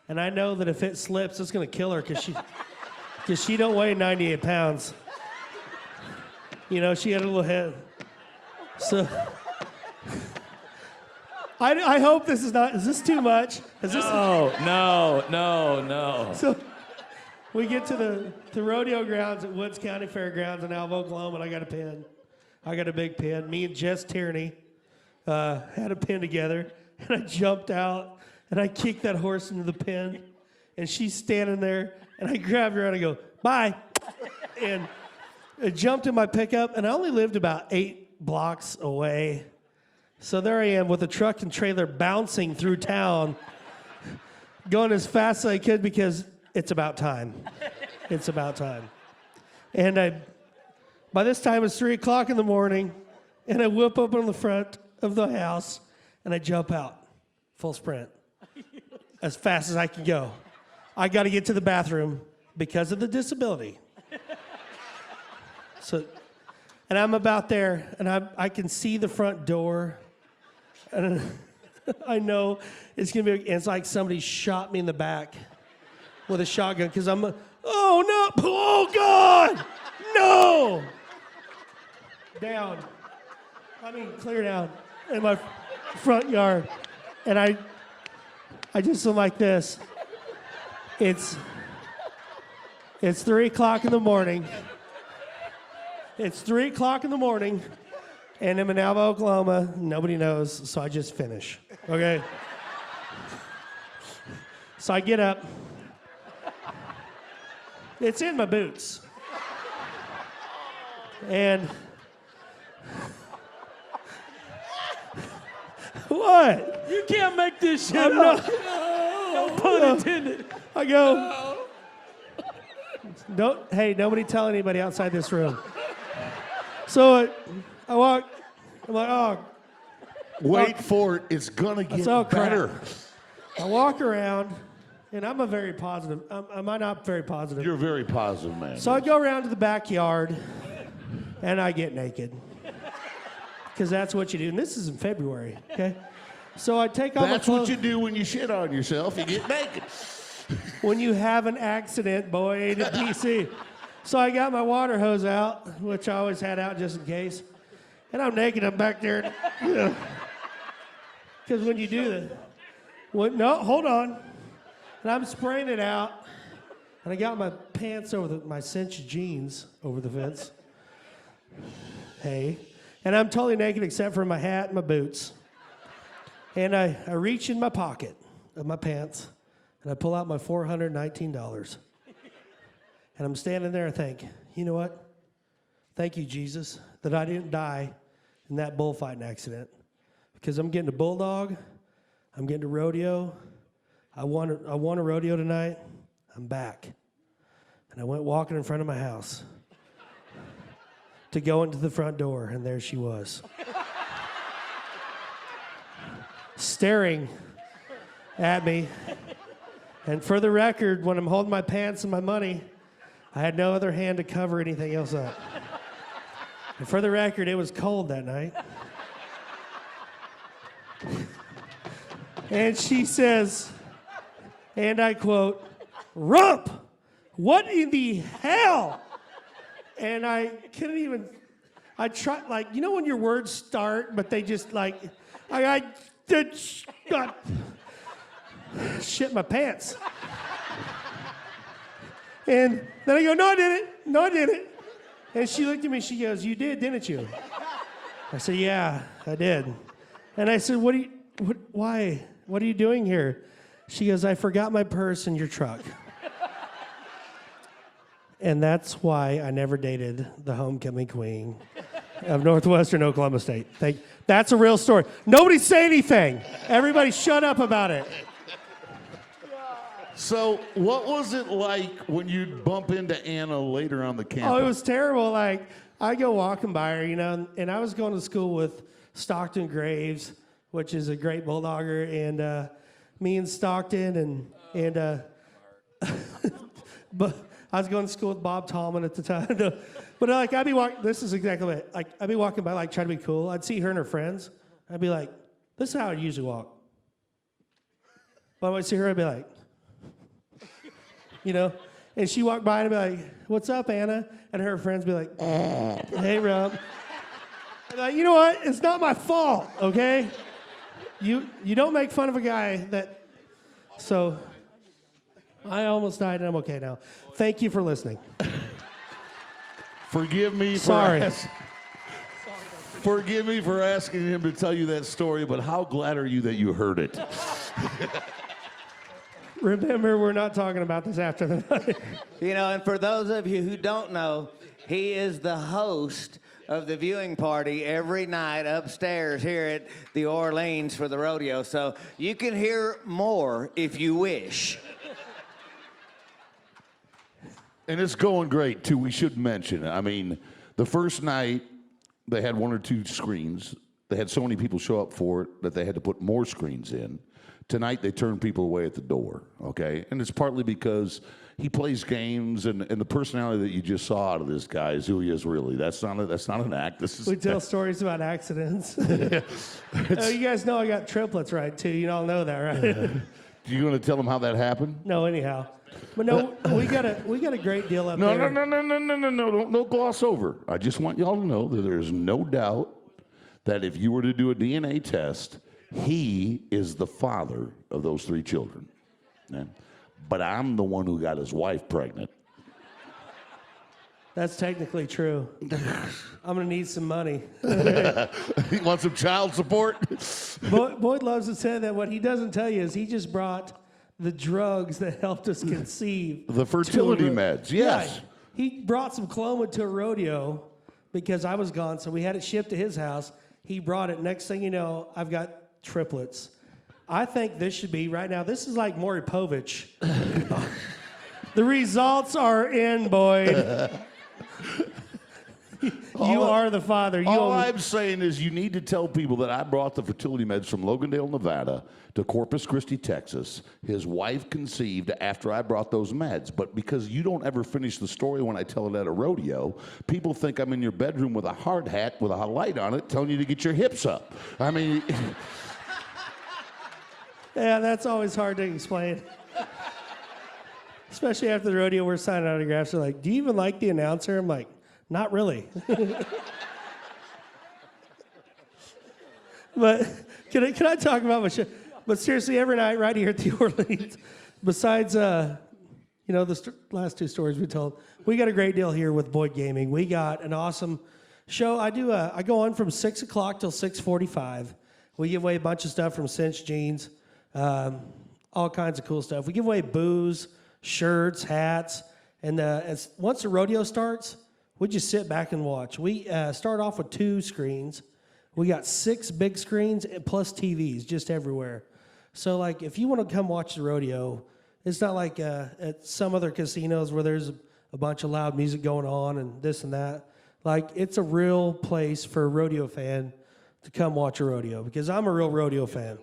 And I know that if it slips, it's going to kill her because she don't weigh 98 pounds. You know, she had a little head. So I hope this is not, is this too much? Is this No. So we get to the rodeo grounds at Woods County Fairgrounds in Alva, Oklahoma, and I got a pin. I got a big pin. Me and Jess Tierney had a pin together, and I jumped out, and I kicked that horse into the pin, and she's standing there, and I grabbed her, and I go, bye. And I jumped in my pickup, and I only lived about 8 blocks away. So there I am with a truck and trailer bouncing through town, going as fast as I could because it's about time. It's about time. And by this time it's 3 o'clock in the morning, and I whip up on the front of the house, and I jump out, full sprint, as fast as I can go. I got to get to the bathroom because of the disability. So, and I'm about there, and I can see the front door, and I know it's gonna be. It's like somebody shot me in the back with a shotgun because I'm. Oh no! Oh God! No! Down. I mean, clear down in my front yard, and I just am like this. It's 3 o'clock in the morning. It's 3 o'clock in the morning, and I'm in Alva, Oklahoma. Nobody knows, so I just finish. Okay? So I get up. It's in my boots. And what? You can't make this shit up. No pun intended. I go. Hey, nobody tell anybody outside this room. So I walk. I'm like, oh. Wait for it. It's gonna get better. I walk around, and I'm a very positive. Am I not very positive? You're a very positive man. So I go around to the backyard, and I get naked. Because that's what you do. And this is in February, okay? So I take off my clothes. That's what you do when you shit on yourself. You get naked. When you have an accident, boy, to DC. So I got my water hose out, which I always had out just in case. And I'm naked. I'm back there. Because when you do that. No, hold on. And I'm spraying it out. And I got my pants over my cinch jeans over the fence. Hey. And I'm totally naked except for my hat and my boots. And I reach in my pocket of my pants. And I pull out my $419. And I'm standing there and think, you know what? thank you, Jesus, that I didn't die in that bullfighting accident. Because I'm getting a bulldog, I'm getting a rodeo. I won a rodeo tonight. I'm back. And I went walking in front of my house to go into the front door, and there she was. Staring at me. And for the record, when I'm holding my pants and my money, I had no other hand to cover anything else up. And for the record, it was cold that night. And she says, and I quote, "Rump, what in the hell?" And I couldn't even, I tried, like, you know when your words start, but they just like, I did shit my pants. And then I go, no, I didn't. No, I didn't. And she looked at me, she goes, "You did, didn't you?" I said, "Yeah, I did." And I said, why? What are you doing here? She goes, "I forgot my purse in your truck." And that's why I never dated the homecoming queen of Northwestern Oklahoma State. That's a real story. Nobody say anything. Everybody shut up about it. So, what was it like when you'd bump into Anna later on the campus? Oh, it was terrible. Like, I go walking by her, you know, and I was going to school with Stockton Graves, which is a great bulldogger, and me and Stockton and but I was going to school with Bob Tallman at the time. But like, I'd be walking, this is exactly it. Like, I'd be walking by, like, trying to be cool. I'd see her and her friends. I'd be like, this is how I usually walk. But I'd see her, I'd be like, you know, and she walked by and I'd be like, "What's up, Anna?" And her friends be like, "Hey, Rob." I'd be like, you know what? It's not my fault, okay? You don't make fun of a guy that, so I almost died and I'm okay now. Thank you for listening. Forgive me for asking him to tell you that story, but how glad are you that you heard it? Remember, we're not talking about this after the night. You know, and for those of you who don't know, he is the host of the viewing party every night upstairs here at the Orleans for the rodeo. So you can hear more if you wish. And it's going great, too. We should mention, I mean, the first night, they had 1 or 2 screens. They had so many people show up for it that they had to put more screens in. Tonight, they turn people away at the door, okay? And it's partly because he plays games, and the personality that you just saw out of this guy is who he is really. That's not an act. We tell stories about accidents. Oh, you guys know I got triplets, right, too. You all know that, right? You going to tell them how that happened? No, anyhow. But no, we got a great deal up there. No, don't gloss over. I just want y'all to know that there's no doubt that if you were to do a DNA test, he is the father of those 3 children. Yeah? But I'm the one who got his wife pregnant. That's technically true. I'm going to need some money. You want some child support? Boyd loves to say that what he doesn't tell you is he just brought the drugs that helped us conceive. The fertility meds, yes. Yeah, he brought some Clomid to a rodeo because I was gone, so we had it shipped to his house. He brought it. Next thing you know, I've got triplets. I think this should be, right now, this is like Maury Povich. The results are in, Boyd. You are the father. All I'm saying is you need to tell people that I brought the fertility meds from Logandale, Nevada to Corpus Christi, Texas. His wife conceived after I brought those meds. But because you don't ever finish the story when I tell it at a rodeo, people think I'm in your bedroom with a hard hat with a light on it telling you to get your hips up. I mean... Yeah, that's always hard to explain. Especially after the rodeo, we're signing autographs. They're like, "Do you even like the announcer?" I'm like, "Not really." But can I talk about my show? But seriously, every night right here at the Orleans, besides the last 2 stories we told, we got a great deal here with Boyd Gaming. We got an awesome show. I go on from 6 o'clock till 6:45. We give away a bunch of stuff from Cinch Jeans, all kinds of cool stuff. We give away booze, shirts, hats, and once the rodeo starts, We just sit back and watch. We start off with 2 screens. We got 6 big screens plus TVs just everywhere. So, like, if you want to come watch the rodeo, it's not like at some other casinos where there's a bunch of loud music going on and this and that. Like, it's a real place for a rodeo fan to come watch a rodeo, because I'm a real rodeo fan.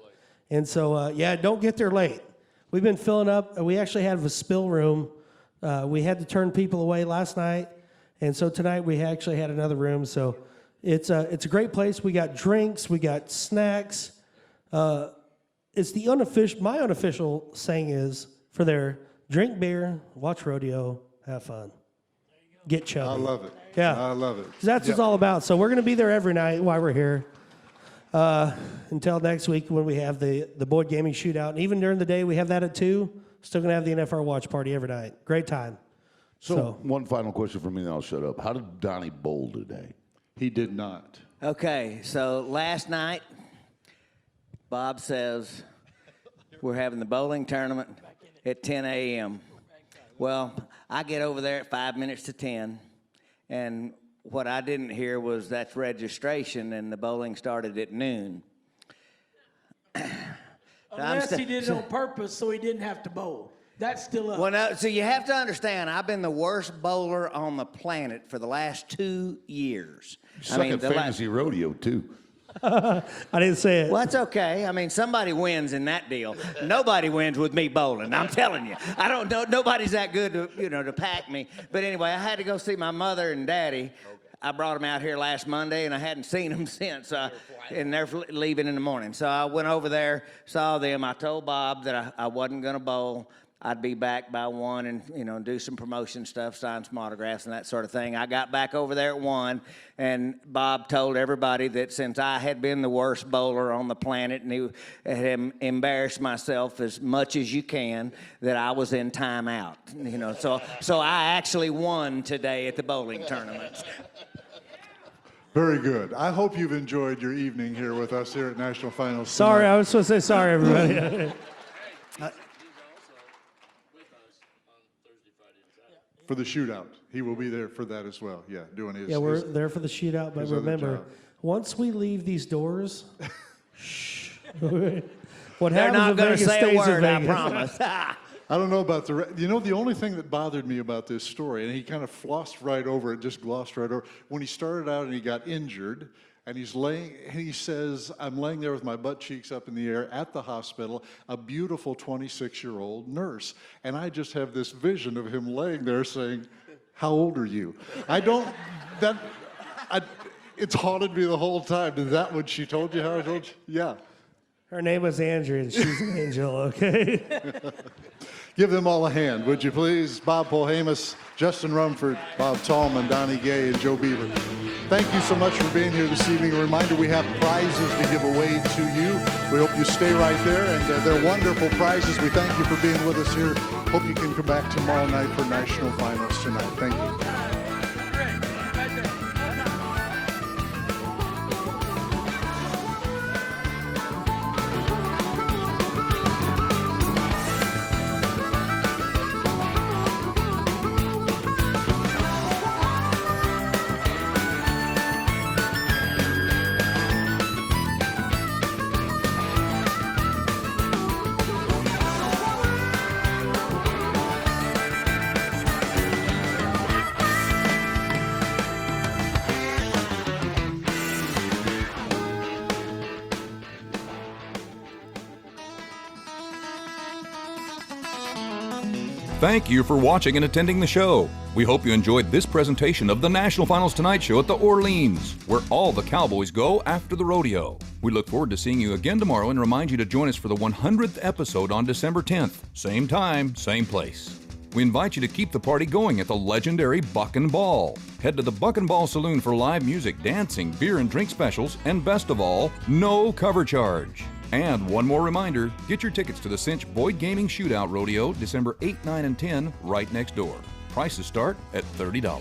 And so, don't get there late. We've been filling up. We actually have a spill room. We had to turn people away last night, and so tonight we actually had another room. So it's a great place. We got drinks. We got snacks. It's the my unofficial saying is for there: drink beer, watch rodeo, have fun, get chubby. I love it. Yeah, I love it. That's what it's all about. So we're going to be there every night while we're here. Until next week when we have the board gaming shootout. And even during the day, we have that at 2. Still going to have the NFR watch party every night. Great time. So one final question for me, then I'll shut up. How did Donnie bowl today? He did not. Okay, so last night, Bob says we're having the bowling tournament at 10 a.m. Well, I get over there at 5 minutes to 10, and what I didn't hear was that's registration, and the bowling started at noon. Unless he did it on purpose so he didn't have to bowl. That's still up. Well, no, so you have to understand, I've been the worst bowler on the planet for the last 2 years. You suck at fantasy rodeo, too. I didn't say it. Well, that's okay. I mean, somebody wins in that deal. Nobody wins with me bowling. I'm telling you. I don't know. Nobody's that good to pack me. But anyway, I had to go see my mother and daddy. I brought them out here last Monday, and I hadn't seen them since. And they're leaving in the morning. So I went over there, saw them. I told Bob that I wasn't going to bowl. I'd be back by 1 and, do some promotion stuff, sign some autographs and that sort of thing. I got back over there at 1, and Bob told everybody that since I had been the worst bowler on the planet and he had embarrassed myself as much as you can, that I was in timeout. So I actually won today at the bowling tournament. Very good. I hope you've enjoyed your evening here with us here at National Finals. Sorry, tonight. I was supposed to say sorry, everybody. For the shootout. He will be there for that as well. Yeah, doing his. Yeah, we're there for the shootout, but his other remember, job. once we leave these doors, shh. What They're happens not in going to Vegas say a stays word, in I Vegas. promise. I don't know about the only thing that bothered me about this story, and he kind of flossed right over it, just glossed right over, when he started out and he got injured, and he says, I'm laying there with my butt cheeks up in the air at the hospital, a beautiful 26-year-old nurse. And I just have this vision of him laying there saying, how old are you? It's haunted me the whole time. Is that what she told you, how I told you? Yeah. Her name was Andrea, and she's an angel, okay? Give them all a hand, would you please? Bob Polhamus, Justin Rumford, Bob Tallman, Donnie Gay, and Joe Beaver. Thank you so much for being here this evening. A reminder, we have prizes to give away to you. We hope you stay right there, and they're wonderful prizes. We thank you for being with us here. Hope you can come back tomorrow night for National Finals tonight. Thank you. Thank you for watching and attending the show. We hope you enjoyed this presentation of the National Finals Tonight Show at the Orleans, where all the Cowboys go after the rodeo. We look forward to seeing you again tomorrow and remind you to join us for the 100th episode on December 10th. Same time, same place. We invite you to keep the party going at the legendary Buck and Ball. Head to the Buck and Ball Saloon for live music, dancing, beer and drink specials, and best of all, no cover charge. And one more reminder, get your tickets to the Cinch Boyd Gaming Shootout Rodeo December 8, 9, and 10 right next door. Prices start at $30.